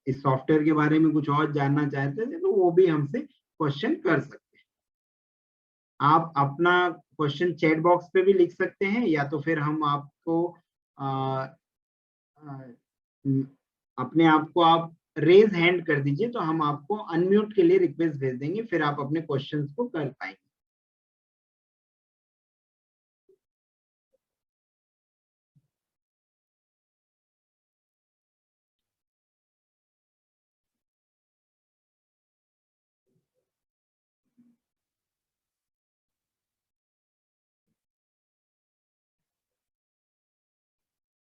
इस सॉफ्टवेयर के बारे में कुछ और जानना चाहते थे तो वो भी हमसे क्वेश्चन कर सकते हैं। आप अपना क्वेश्चन चैट बॉक्स पे भी लिख सकते हैं या तो फिर हम आपको आ, अपने आप को आप रेज हैंड कर दीजिए तो हम आपको अनम्यूट के लिए रिक्वेस्ट भेज देंगे, फिर आप अपने क्वेश्चंस को कर पाएंगे।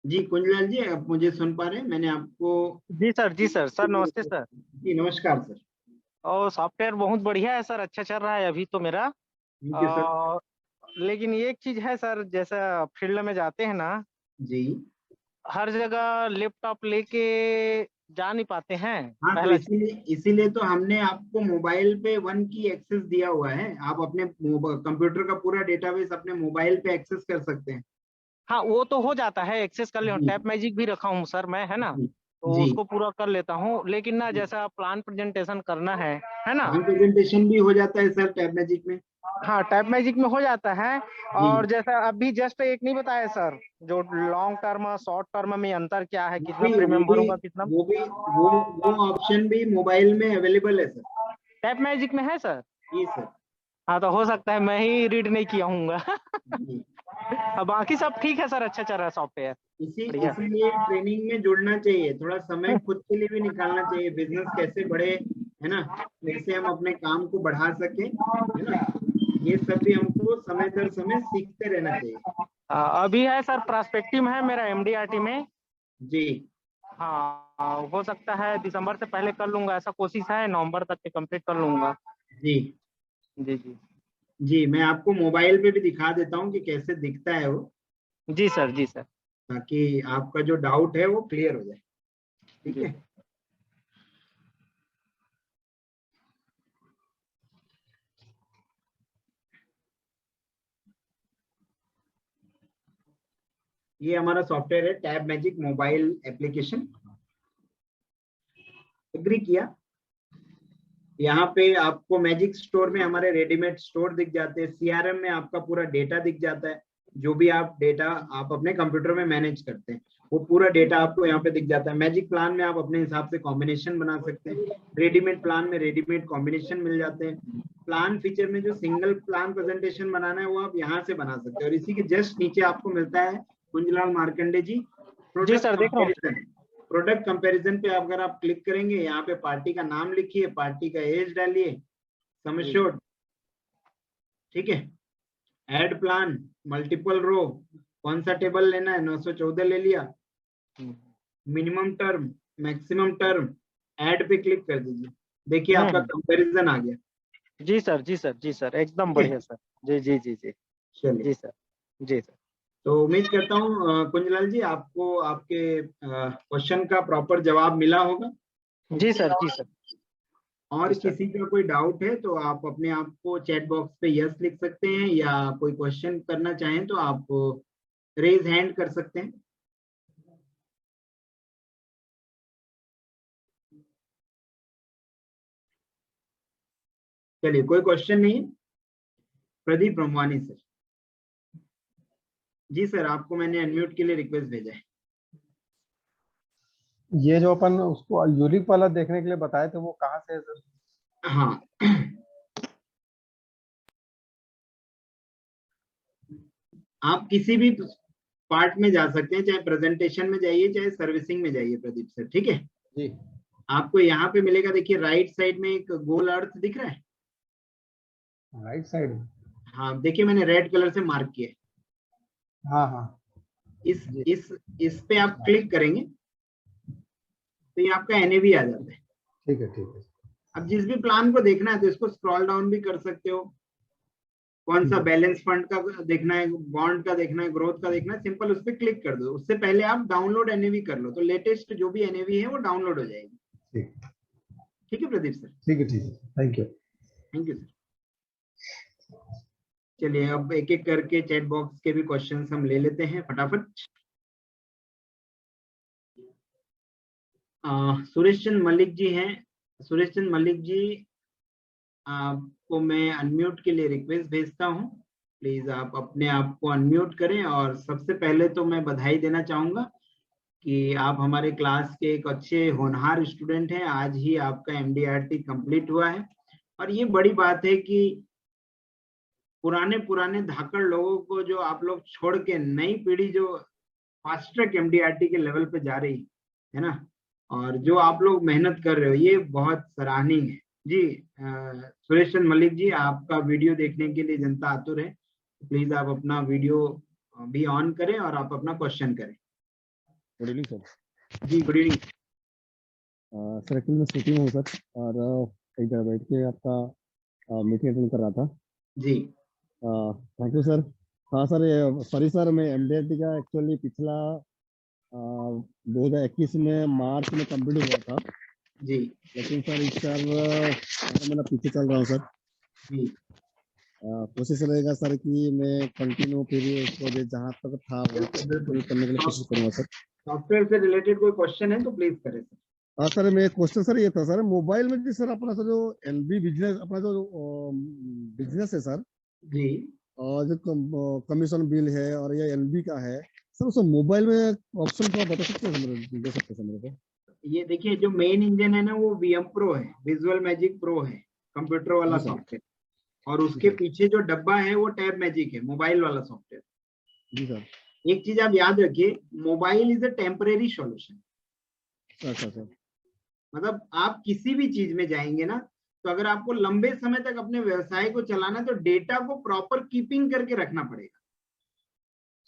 जी कुंजलाल जी, आप मुझे सुन पा रहे हैं? मैंने आपको जी सर, सर नमस्ते सर। जी नमस्कार सर। और सॉफ्टवेयर बहुत बढ़िया है सर, अच्छा चल रहा है अभी तो मेरा। Thank you sir. और लेकिन एक चीज है सर, जैसा फील्ड में जाते हैं ना, जी हर जगह लैपटॉप लेके जा नहीं पाते हैं। हाँ, तो पहला चीज, इसीलिए तो हमने आपको मोबाइल पे वन की एक्सेस दिया हुआ है। आप अपने कंप्यूटर का पूरा डेटाबेस अपने मोबाइल पे एक्सेस कर सकते हैं। हाँ वो तो हो जाता है, एक्सेस कर ले। जी टैप मैजिक भी रखा हूँ सर मैं, है ना, जी तो जी। उसको पूरा कर लेता हूँ। लेकिन ना जैसा प्लान प्रेजेंटेशन करना है ना। प्लान प्रेजेंटेशन भी हो जाता है सर टैब मैजिक में। हाँ टैप मैजिक में हो जाता है। जी और जैसा अभी जस्ट एक नहीं बताया सर, जो लॉन्ग टर्म शॉर्ट टर्म में अंतर क्या है, वो कितना भी वो प्रीमियम भी भरूंगा कितना। वो भी वो ऑप्शन भी मोबाइल में अवेलेबल है सर। टैप मैजिक में है सर। जी सर। हाँ तो हो सकता है मैं ही रीड नहीं किया हूँगा। जी अब बाकी सब ठीक है सर, अच्छा चल रहा है सॉफ्टवेयर। बढ़िया। इसीलिए ट्रेनिंग में जुड़ना चाहिए, थोड़ा समय खुद के लिए भी निकालना चाहिए। बिजनेस कैसे बढ़े, है ना, कैसे हम अपने काम को बढ़ा सके, है ना, ये सब भी हमको समय दर समय सीखते रहना चाहिए। अभी है सर, प्रोस्पेक्टिव में है मेरा एमडीआरटी में। जी हाँ हो सकता है दिसंबर से पहले कर लूंगा, ऐसा कोशिश है, नवंबर तक के कंप्लीट कर लूंगा। जी जी जी। जी। मैं आपको मोबाइल पे भी दिखा देता हूँ कि कैसे दिखता है वो, जी सर, जी सर। ताकि आपका जो डाउट है वो क्लियर हो जाए। ठीक जी है। ये हमारा सॉफ्टवेयर है Tab Magic mobile application. Agree किया। यहाँ पे आपको मैजिक स्टोर में हमारे रेडीमेड स्टोर दिख जाते हैं। सीआरएम में आपका पूरा डेटा दिख जाता है। जो भी आप डेटा आप अपने कंप्यूटर में मैनेज करते हैं वो पूरा डेटा आपको यहाँ पे दिख जाता है। मैजिक प्लान में आप अपने हिसाब से कॉम्बिनेशन बना सकते हैं। रेडीमेड प्लान में रेडीमेड कॉम्बिनेशन मिल जाते हैं। प्लान फीचर में जो सिंगल प्लान प्रेजेंटेशन बनाना है वो आप यहाँ से बना सकते हैं। और इसी के जस्ट नीचे आपको मिलता है कुंजलाल मार्कंडे जी, जी प्रोडक्ट सर, देख रहा हूँ। कंपेरिजन। प्रोडक्ट कंपैरिजन पे अगर आप क्लिक करेंगे, यहाँ पे पार्टी का नाम लिखिए, पार्टी का एज डालिए, सम जी एश्योर्ड, ठीक है, ऐड प्लान, मल्टीपल रो, कौन सा टेबल लेना है, 914 ले लिया, minimum term, maximum term, add पे क्लिक कर दीजिए। देखिए आपका हम्म। कंपैरिजन आ गया। जी सर, जी सर, जी सर, एकदम ठीक है, बढ़िया सर। जी जी जी जी। चलिए। जी सर। जी सर। तो उम्मीद करता हूँ कुंजलाल जी आपको आपके क्वेश्चन का प्रॉपर जवाब मिला होगा। जी सर, जी सर। और जी सर। किसी का कोई डाउट है तो आप अपने आप को चैट बॉक्स पे यस लिख सकते हैं, या कोई क्वेश्चन करना चाहें तो आप रेज हैंड कर सकते हैं। चलिए, कोई क्वेश्चन नहीं है। प्रदीप रमवानी सर। जी सर, आपको मैंने अनम्यूट के लिए रिक्वेस्ट भेजा है। ये जो अपन उसको यूनिक वाला देखने के लिए बताए थे वो कहाँ से है सर? हाँ, आप किसी भी पार्ट में जा सकते हैं, चाहे प्रेजेंटेशन में जाइए चाहे सर्विसिंग में जाइए प्रदीप सर, ठीक है। जी आपको यहाँ पे मिलेगा, देखिए राइट साइड में एक गोल अर्थ दिख रहा है। राइट साइड में। हाँ देखिए, मैंने रेड कलर से मार्क किया है। हाँ हाँ इस जी। इस इस पे आप क्लिक करेंगे तो ये आपका एनएवी आ जाता है। ठीक है ठीक है अब जिस भी प्लान को देखना है तो इसको स्क्रॉल डाउन भी कर सकते हो। कौन ठीक सा है बैलेंस फंड का देखना है, बॉन्ड का देखना है, ग्रोथ का देखना है, सिंपल उस पर क्लिक कर दो। उससे पहले आप डाउनलोड एनएवी कर लो, तो लेटेस्ट जो भी एनएवी है वो डाउनलोड हो जाएगी। ठीक ठीक है प्रदीप सर। ठीक है ठीक है। Thank you. Thank you sir. चलिए, अब एक एक करके चैट बॉक्स के भी क्वेश्चंस हम ले लेते हैं फटाफट। सुरेश चंद मलिक जी हैं। सुरेश चंद मलिक जी, आपको मैं अनम्यूट के लिए रिक्वेस्ट भेजता हूं। प्लीज आप अपने आप को अनम्यूट करें। और सबसे पहले तो मैं बधाई देना चाहूंगा कि आप हमारे क्लास के एक अच्छे होनहार स्टूडेंट हैं। आज ही आपका एमडीआरटी कंप्लीट हुआ है। और ये बड़ी बात है कि पुराने पुराने धाकड़ लोगों को जो आप लोग छोड़ के नई पीढ़ी जो फास्ट ट्रैक एमडीआरटी के लेवल पे जा रही है ना, और जो आप लोग मेहनत कर रहे हो, ये बहुत सराहनीय है जी। सुरेश चंद मलिक जी, आपका वीडियो देखने के लिए जनता आतुर है। प्लीज आप अपना वीडियो भी ऑन करें और आप अपना क्वेश्चन करें। Good evening sir. जी गुड इवनिंग। सर एक्चुअली मैं सिटी में हूँ सर, और एक जगह बैठ के आपका मीटिंग अटेंड कर रहा था। जी थैंक यू सर। हाँ सर, ये सॉरी सर, मैं एमडीआरटी का एक्चुअली पिछला 2021 में मार्च में कंप्लीट हुआ था, जी लेकिन सर इस साल मैं पीछे चल रहा हूँ सर। जी कोशिश रहेगा सर कि मैं कंटिन्यू फिर उसको जहाँ तक था वहाँ तक बिल्कुल। करने के लिए कोशिश करूँगा सर। सॉफ्टवेयर से रिलेटेड कोई क्वेश्चन है तो प्लीज करें सर। हाँ सर, मेरा क्वेश्चन सर ये था सर, मोबाइल में भी सर अपना सर जो एलबी बिजनेस, अपना जो बिजनेस है सर, जी और जो कमीशन बिल है और ये एलबी का है सर, उसको मोबाइल में ऑप्शन थोड़ा बता सकते हैं सर, दे सकते हैं सर मेरे को? ये देखिए जो मेन इंजन है ना वो वीएम प्रो है, विजुअल मैजिक प्रो है, कंप्यूटर वाला जी सर। सॉफ्टवेयर। और जी उसके सर। पीछे जो डब्बा है वो टैब मैजिक है, मोबाइल वाला सॉफ्टवेयर। जी सर। एक चीज आप याद रखिए, mobile is a temporary solution. अच्छा सर। मतलब आप किसी भी चीज में जाएंगे ना, तो अगर आपको लंबे समय तक अपने व्यवसाय को चलाना है तो डेटा को प्रॉपर कीपिंग करके रखना पड़ेगा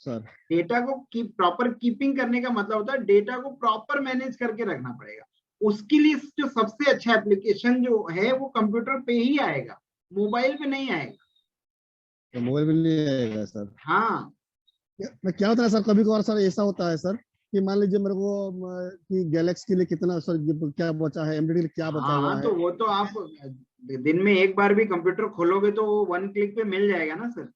सर। डेटा को प्रॉपर कीपिंग करने का मतलब होता है डेटा को प्रॉपर मैनेज करके रखना पड़ेगा। उसके लिए जो सबसे अच्छा एप्लीकेशन जो है वो कंप्यूटर पे ही आएगा, मोबाइल पे नहीं आएगा। तो मोबाइल में नहीं आएगा सर? हाँ क्या होता है सर, कभी कभार सर ऐसा होता है सर कि मान लीजिए मेरे को कि गैलेक्सी के लिए कितना सर क्या बचा है, एमडी के लिए क्या बचा हुआ हाँ, है? तो वो तो आप दिन में एक बार भी कंप्यूटर खोलोगे तो वो 1 क्लिक पे मिल जाएगा ना सर।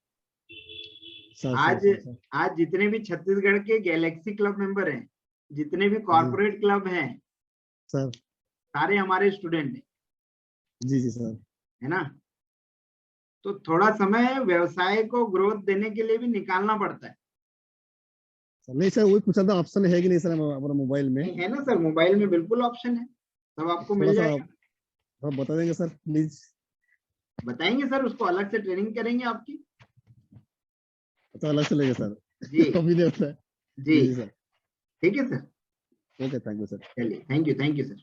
सर आज सर सर आज जितने भी छत्तीसगढ़ के गैलेक्सी क्लब मेंबर हैं, जितने भी जी कॉर्पोरेट क्लब हैं, सर। सारे हमारे स्टूडेंट हैं, जी जी सर। है ना। तो थोड़ा समय व्यवसाय को ग्रोथ देने के लिए भी निकालना पड़ता है। सर नहीं सर, वही पूछा था, ऑप्शन है कि नहीं सर हमारा मोबाइल में? नहीं है ना सर, मोबाइल में बिल्कुल ऑप्शन है, सब आपको थोड़ा मिल सा जाएगा। थोड़ा बता देंगे सर प्लीज? बताएंगे सर, उसको अलग से ट्रेनिंग करेंगे आपकी। अच्छा, अलग से लेंगे सर? जी अभी नहीं होता है। जी जी जी सर। ठीक है sir. Okay, thank you sir. चलिए, थैंक यू सर।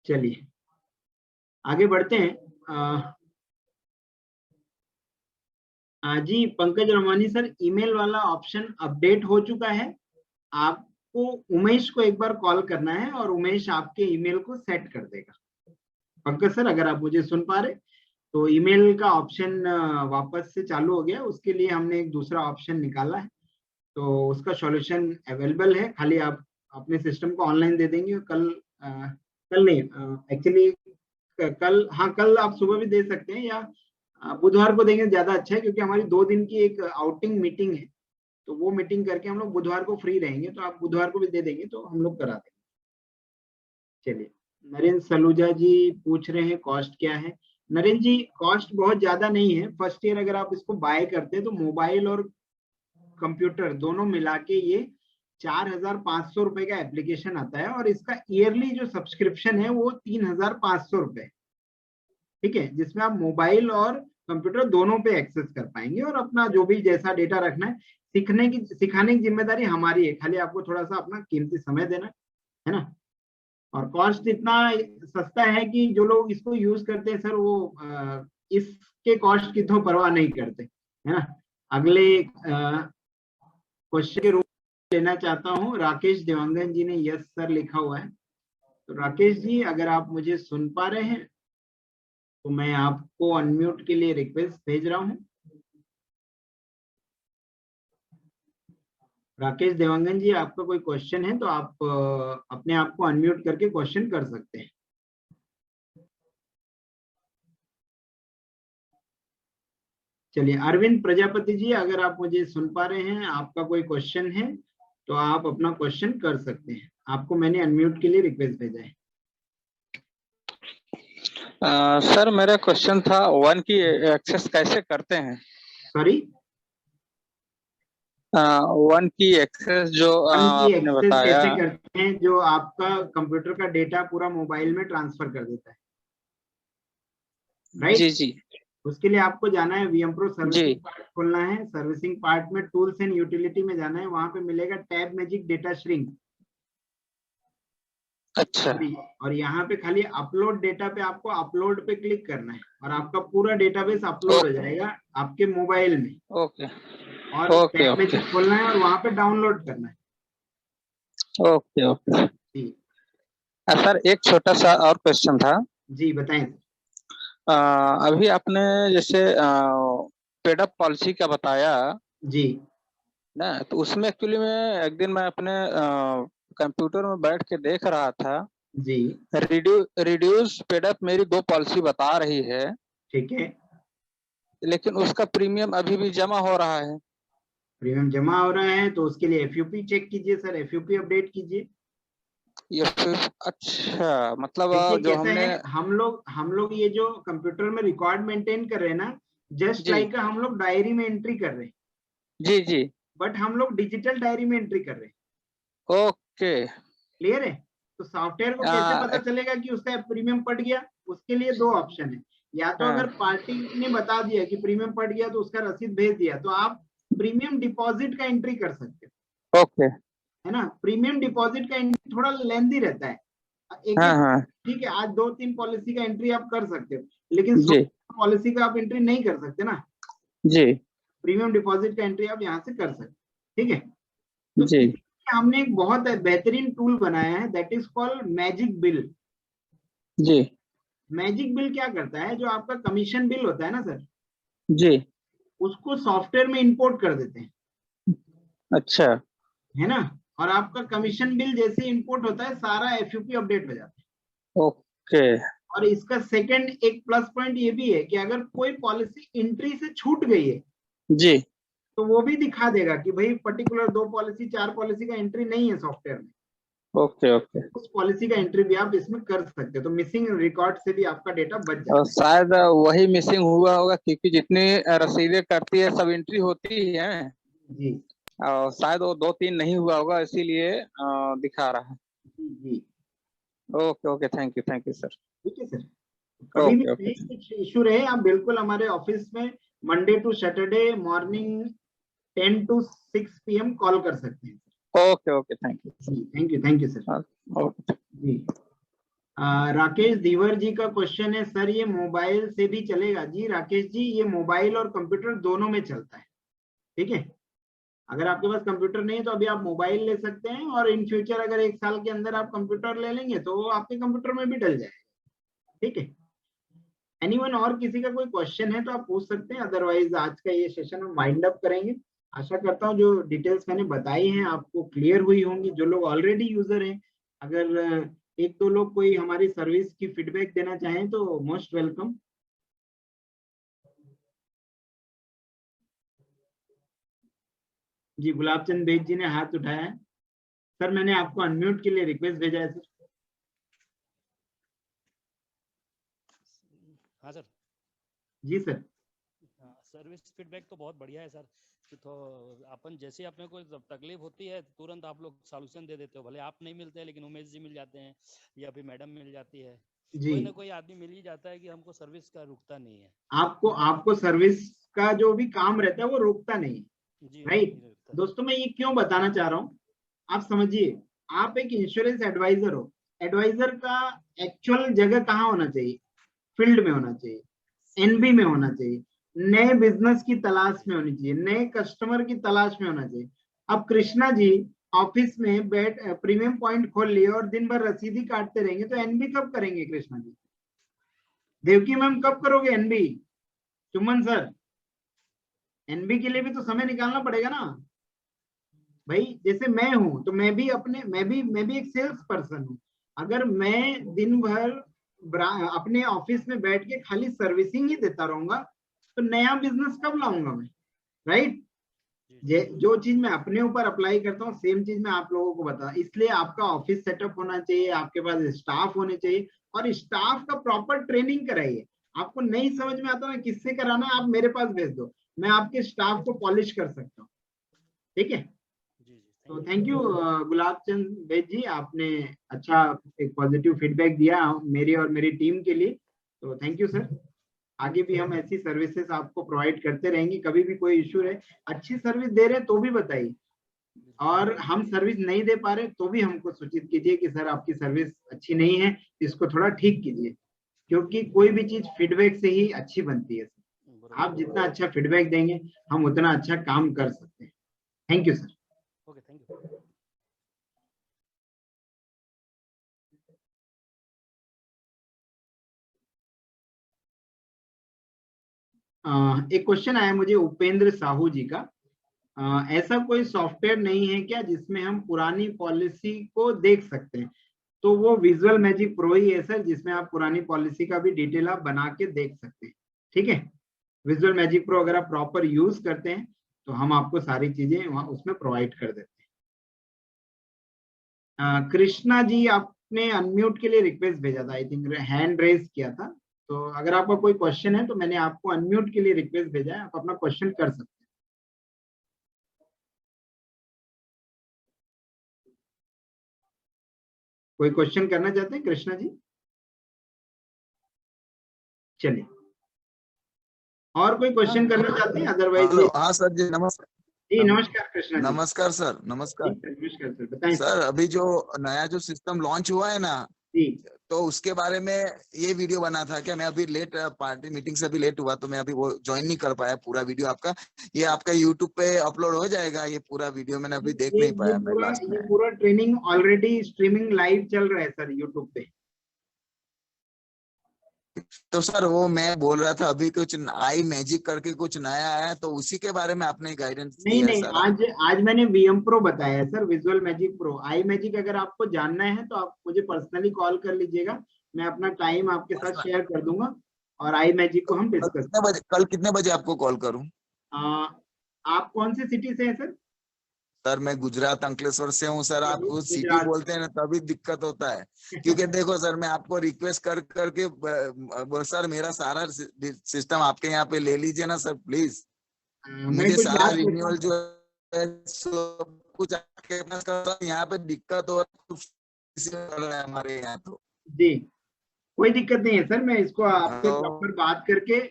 चलिए आगे बढ़ते हैं। जी पंकज रमानी सर, ईमेल वाला ऑप्शन अपडेट हो चुका है। आपको उमेश को एक बार कॉल करना है और उमेश आपके ईमेल को सेट कर देगा। पंकज सर अगर आप मुझे सुन पा रहे तो ईमेल का ऑप्शन वापस से चालू हो गया, उसके लिए हमने एक दूसरा ऑप्शन निकाला है, तो उसका सॉल्यूशन अवेलेबल है। खाली आप अपने सिस्टम को ऑनलाइन दे देंगे कल नहीं, एक्चुअली कल, हाँ कल आप सुबह भी दे सकते हैं, या बुधवार को देंगे ज्यादा अच्छा है, क्योंकि हमारी 2 दिन की एक आउटिंग मीटिंग है, तो वो मीटिंग करके हम लोग बुधवार को फ्री रहेंगे, तो आप बुधवार को भी दे देंगे तो हम लोग करा देंगे। चलिए, नरेंद्र सलूजा जी पूछ रहे हैं कॉस्ट क्या है। नरेंद्र जी कॉस्ट बहुत ज्यादा नहीं है। फर्स्ट ईयर अगर आप इसको बाय करते हैं तो मोबाइल और कंप्यूटर दोनों मिला के ये 4,500 रुपए का एप्लीकेशन आता है, और इसका ईयरली जो सब्सक्रिप्शन है वो 3,500 रुपए, ठीक है, जिसमें आप मोबाइल और कंप्यूटर दोनों पे एक्सेस कर पाएंगे, और अपना जो भी जैसा डेटा रखना है, सिखाने की जिम्मेदारी हमारी है, खाली आपको थोड़ा सा अपना कीमती समय देना है ना। और कॉस्ट इतना सस्ता है कि जो लोग इसको यूज करते हैं सर, वो इसके कॉस्ट की तो परवाह नहीं करते, है ना। अगले क्वेश्चन के रूप में लेना चाहता हूँ, राकेश देवांगन जी ने यस सर लिखा हुआ है। तो राकेश जी अगर आप मुझे सुन पा रहे हैं तो मैं आपको अनम्यूट के लिए रिक्वेस्ट भेज रहा हूँ। राकेश देवांगन जी, आपका कोई क्वेश्चन है तो आप अपने आप को अनम्यूट करके क्वेश्चन कर सकते हैं। चलिए, अरविंद प्रजापति जी अगर आप मुझे सुन पा रहे हैं, आपका कोई क्वेश्चन है तो आप अपना क्वेश्चन कर सकते हैं। आपको मैंने अनम्यूट के लिए रिक्वेस्ट भेजा है। सर मेरा क्वेश्चन था, वन की एक्सेस कैसे करते हैं? सॉरी, वन की एक्सेस जो वन की आपने एक्सेस बताया। कैसे करते हैं? जो आपका कंप्यूटर का डेटा पूरा मोबाइल में ट्रांसफर कर देता है, राइट? जी जी उसके लिए आपको जाना है वीएम प्रो सर्विसिंग जी। पार्ट खोलना है। सर्विसिंग पार्ट में टूल्स एंड यूटिलिटी में जाना है, वहां पे मिलेगा टैब मैजिक डेटा श्रिंक। अच्छा। और यहाँ पे खाली अपलोड डेटा पे आपको अपलोड पे क्लिक करना है, और आपका पूरा डेटाबेस अपलोड हो जाएगा आपके मोबाइल में। ओके और ओके टैब ओके मैजिक खोलना है और वहां पे डाउनलोड करना है। Okay okay. जी सर एक छोटा सा और क्वेश्चन था। जी बताएं। अभी आपने जैसे पेड अप पॉलिसी का बताया जी ना, तो उसमें एक्चुअली में एक दिन मैं अपने कंप्यूटर में बैठ के देख रहा था। जी रिड्यूस पेड अप मेरी 2 पॉलिसी बता रही है, ठीक है, लेकिन उसका प्रीमियम अभी भी जमा हो रहा है। प्रीमियम जमा हो रहा है तो उसके लिए एफयूपी चेक कीजिए सर, एफयूपी अपडेट कीजिए। ये फिर अच्छा, मतलब देखिए जो कैसा हमने है, हम लोग ये जो कंप्यूटर में रिकॉर्ड मेंटेन कर रहे हैं ना, जस्ट जी लाइक हम लोग डायरी में एंट्री कर रहे हैं, जी जी बट हम लोग डिजिटल डायरी में एंट्री कर रहे हैं। ओके। क्लियर है? तो सॉफ्टवेयर को कैसे पता चलेगा कि उसका प्रीमियम पड़ गया? उसके लिए 2 ऑप्शन है। या तो अगर हाँ, पार्टी ने बता दिया कि प्रीमियम पड़ गया तो उसका रसीद भेज दिया, तो आप प्रीमियम डिपॉजिट का एंट्री कर सकते हो, ओके। है ना। प्रीमियम डिपॉजिट का एंट्री थोड़ा लेंदी रहता है, एक हाँ एक, हाँ ठीक है, आज 2-3 पॉलिसी का एंट्री आप कर सकते हो, लेकिन जी पॉलिसी का आप एंट्री नहीं कर सकते ना। जी प्रीमियम डिपॉजिट का एंट्री आप यहाँ से कर सकते, ठीक है। तो जी इसलिए हमने एक बहुत बेहतरीन टूल बनाया है, that is called Magic Bill. जी मैजिक बिल क्या करता है, जो आपका कमीशन बिल होता है ना सर, जी। उसको सॉफ्टवेयर में इंपोर्ट कर देते हैं, अच्छा है ना। और आपका कमीशन बिल जैसे इंपोर्ट होता है, सारा एफयूपी अपडेट हो जाता है। ओके और इसका सेकंड एक प्लस पॉइंट ये भी है कि अगर कोई पॉलिसी एंट्री से छूट गई है जी तो वो भी दिखा देगा कि भाई पर्टिकुलर 2 पॉलिसी 4 पॉलिसी का एंट्री नहीं है सॉफ्टवेयर में, ओके ओके। उस पॉलिसी का एंट्री भी आप इसमें कर सकते हो। तो मिसिंग रिकॉर्ड से भी आपका डेटा बच जाता और शायद वही मिसिंग हुआ होगा, क्योंकि जितनी रसीदें करती है सब एंट्री होती ही है, है जी और शायद वो 2-3 नहीं हुआ होगा, इसीलिए दिखा रहा है। जी जी। Okay okay, thank you sir. ठीक है सर, कभी भी ओके ओके कहीं कुछ इशू रहे आप बिल्कुल हमारे ऑफिस में Monday to Saturday morning 10 to 6 PM call कर सकते हैं। ओके ओके, थैंक यू जी थैंक यू सर। ओके। जी राकेश दीवर जी का क्वेश्चन है, सर ये मोबाइल से भी चलेगा? जी राकेश जी, ये मोबाइल और कंप्यूटर दोनों में चलता है, ठीक है। अगर आपके पास कंप्यूटर नहीं है तो अभी आप मोबाइल ले सकते हैं, और इन फ्यूचर अगर 1 साल के अंदर आप कंप्यूटर ले लेंगे तो वो आपके कंप्यूटर में भी डल जाएगा, ठीक है। एनीवन और किसी का कोई क्वेश्चन है तो आप पूछ सकते हैं, अदरवाइज आज का ये सेशन हम वाइंड अप करेंगे। आशा करता हूँ जो डिटेल्स मैंने बताई हैं आपको क्लियर हुई होंगी। जो लोग ऑलरेडी यूजर हैं, अगर 1-2 लोग कोई हमारी सर्विस की फीडबैक देना चाहें तो मोस्ट वेलकम। जी गुलाब चंद बेग जी ने हाथ उठाया है। सर मैंने आपको अनम्यूट के लिए रिक्वेस्ट भेजा है सर। हाँ सर। जी सर। सर्विस फीडबैक तो बहुत बढ़िया है सर। तो अपन जैसे अपने को तकलीफ होती है तुरंत आप लोग सॉल्यूशन दे देते हो, भले आप नहीं मिलते हैं लेकिन उमेश जी मिल जाते हैं या फिर मैडम मिल जाती है, जी कोई ना कोई आदमी मिल ही जाता है कि हमको सर्विस का रुकता नहीं है। आपको सर्विस का जो भी काम रहता है वो रोकता नहीं है, जी राइट। नहीं रुकता। दोस्तों मैं ये क्यों बताना चाह रहा हूँ, आप समझिए, आप एक इंश्योरेंस एडवाइजर हो। एडवाइजर का एक्चुअल जगह कहाँ होना चाहिए? फील्ड में होना चाहिए, एनबी में होना चाहिए, नए बिजनेस की तलाश में होनी चाहिए, नए कस्टमर की तलाश में होना चाहिए। अब कृष्णा जी ऑफिस में बैठ प्रीमियम पॉइंट खोल लिए और दिन भर रसीदी काटते रहेंगे तो एनबी कब करेंगे कृष्णा जी? देवकी मैम कब करोगे एनबी? चुमन सर, एनबी के लिए भी तो समय निकालना पड़ेगा ना भाई। जैसे मैं हूं तो मैं भी एक सेल्स पर्सन हूं। अगर मैं दिन भर अपने ऑफिस में बैठ के खाली सर्विसिंग ही देता रहूंगा तो नया बिजनेस कब लाऊंगा मैं, राइट। जो चीज मैं अपने ऊपर अप्लाई करता हूँ सेम चीज मैं आप लोगों को बता, इसलिए आपका ऑफिस सेटअप होना चाहिए, आपके पास स्टाफ होने चाहिए, और स्टाफ का प्रॉपर ट्रेनिंग कराइए। आपको नहीं समझ में आता ना किससे कराना है, आप मेरे पास भेज दो, मैं आपके स्टाफ को पॉलिश कर सकता हूँ, ठीक है। तो थैंक यू गुलाब चंद बेग जी, आपने अच्छा एक पॉजिटिव फीडबैक दिया मेरी और मेरी टीम के लिए, तो थैंक यू सर। आगे भी हम ऐसी सर्विसेज आपको प्रोवाइड करते रहेंगे। कभी भी कोई इशू है, अच्छी सर्विस दे रहे हैं तो भी बताइए, और हम सर्विस नहीं दे पा रहे तो भी हमको सूचित कीजिए कि सर आपकी सर्विस अच्छी नहीं है, इसको थोड़ा ठीक कीजिए, क्योंकि कोई भी चीज फीडबैक से ही अच्छी बनती है। आप जितना अच्छा फीडबैक देंगे हम उतना अच्छा काम कर सकते हैं। Thank you sir. Okay, thank you. एक क्वेश्चन आया मुझे उपेंद्र साहू जी का, ऐसा कोई सॉफ्टवेयर नहीं है क्या जिसमें हम पुरानी पॉलिसी को देख सकते हैं? तो वो विजुअल मैजिक प्रो ही है सर, जिसमें आप पुरानी पॉलिसी का भी डिटेल आप बना के देख सकते हैं। ठीक है, विजुअल मैजिक प्रो अगर आप प्रॉपर यूज करते हैं तो हम आपको सारी चीजें वहां उसमें प्रोवाइड कर देते हैं। कृष्णा जी, आपने अनम्यूट के लिए रिक्वेस्ट भेजा था, आई थिंक हैंड रेज किया था, तो अगर आपका कोई क्वेश्चन है तो मैंने आपको अनम्यूट के लिए रिक्वेस्ट भेजा है, आप अपना क्वेश्चन कर सकते हैं। कोई क्वेश्चन करना चाहते हैं कृष्णा जी? चलिए, और कोई क्वेश्चन करना चाहते हैं? अदरवाइज हाँ सर जी, नमस्कार जी। नमस्कार कृष्णा जी। नमस्कार सर, नमस्कार नमस्कार सर, बताएं सर। अभी जो नया जो सिस्टम लॉन्च हुआ है ना जी, तो उसके बारे में ये वीडियो बना था क्या? मैं अभी लेट, पार्टी मीटिंग से अभी लेट हुआ तो मैं अभी वो ज्वाइन नहीं कर पाया पूरा वीडियो आपका। ये आपका यूट्यूब पे अपलोड हो जाएगा ये पूरा वीडियो? मैंने अभी देख नहीं पाया मैं लास्ट में। ये पूरा ट्रेनिंग ऑलरेडी स्ट्रीमिंग लाइव चल रहा है सर यूट्यूब पे। तो सर वो मैं बोल रहा था अभी कुछ आई मैजिक करके कुछ नया है, तो उसी के बारे में आपने गाइडेंस नहीं दिया है सर? आज मैंने वीएम प्रो बताया है सर, विजुअल मैजिक प्रो। आई मैजिक अगर आपको जानना है तो आप मुझे पर्सनली कॉल कर लीजिएगा, मैं अपना टाइम आपके साथ शेयर कर दूंगा और आई मैजिक को हम डिस्कस। कल कितने बजे आपको कॉल करूं? आप कौन सी सिटी से हैं सर? सर मैं गुजरात अंकलेश्वर से हूँ सर। आप सिटी बोलते हैं ना तभी दिक्कत होता है, क्योंकि देखो सर मैं आपको रिक्वेस्ट कर करके सर मेरा सारा सिस्टम आपके यहाँ पे ले लीजिए ना सर प्लीज। मुझे सारा रिन्यूअल जो है सब कुछ आपके पास करता हूँ, यहाँ पे दिक्कत हो रहा है हमारे यहाँ। तो जी कोई दिक्कत नहीं है सर, मैं इसको आपसे प्रॉपर बात करके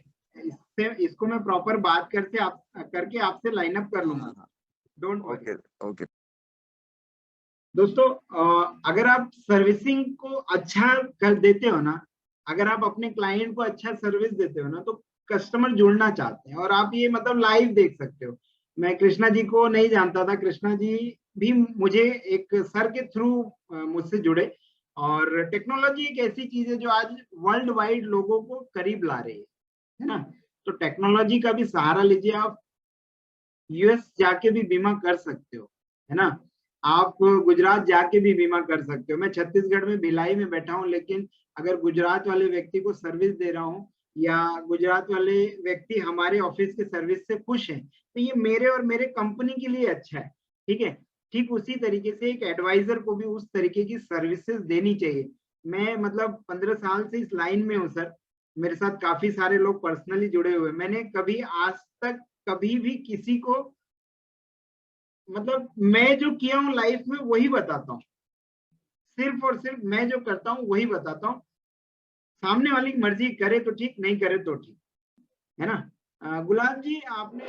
इसको मैं प्रॉपर बात करके आपसे लाइन अप कर लूंगा। Don't worry. ओके दोस्तों, अगर आप सर्विसिंग को अच्छा कर देते हो ना, अगर आप अपने क्लाइंट को अच्छा सर्विस देते हो ना, तो कस्टमर जुड़ना चाहते हैं। और आप ये मतलब लाइव देख सकते हो। मैं कृष्णा जी को नहीं जानता था, कृष्णा जी भी मुझे एक सर के थ्रू मुझसे जुड़े। और टेक्नोलॉजी एक ऐसी चीज है जो आज वर्ल्ड वाइड लोगों को करीब ला रही है ना। तो टेक्नोलॉजी का भी सहारा लीजिए। आप यूएस जाके भी बीमा कर सकते हो, है ना। आप गुजरात जाके भी बीमा कर सकते हो। मैं छत्तीसगढ़ में भिलाई में बैठा हूँ, लेकिन अगर गुजरात वाले व्यक्ति को सर्विस दे रहा हूँ या गुजरात वाले व्यक्ति हमारे ऑफिस के सर्विस से खुश हैं, तो ये मेरे और मेरे कंपनी के लिए अच्छा है। ठीक है, ठीक उसी तरीके से एक एडवाइजर को भी उस तरीके की सर्विसेज देनी चाहिए। मैं मतलब 15 साल से इस लाइन में हूँ सर, मेरे साथ काफी सारे लोग पर्सनली जुड़े हुए। मैंने कभी आज तक कभी भी किसी को, मतलब मैं जो किया हूँ लाइफ में वही बताता हूँ, सिर्फ और सिर्फ मैं जो करता हूँ वही बताता हूँ। सामने वाली मर्जी करे तो ठीक, नहीं करे तो ठीक, है ना। गुलाब जी आपने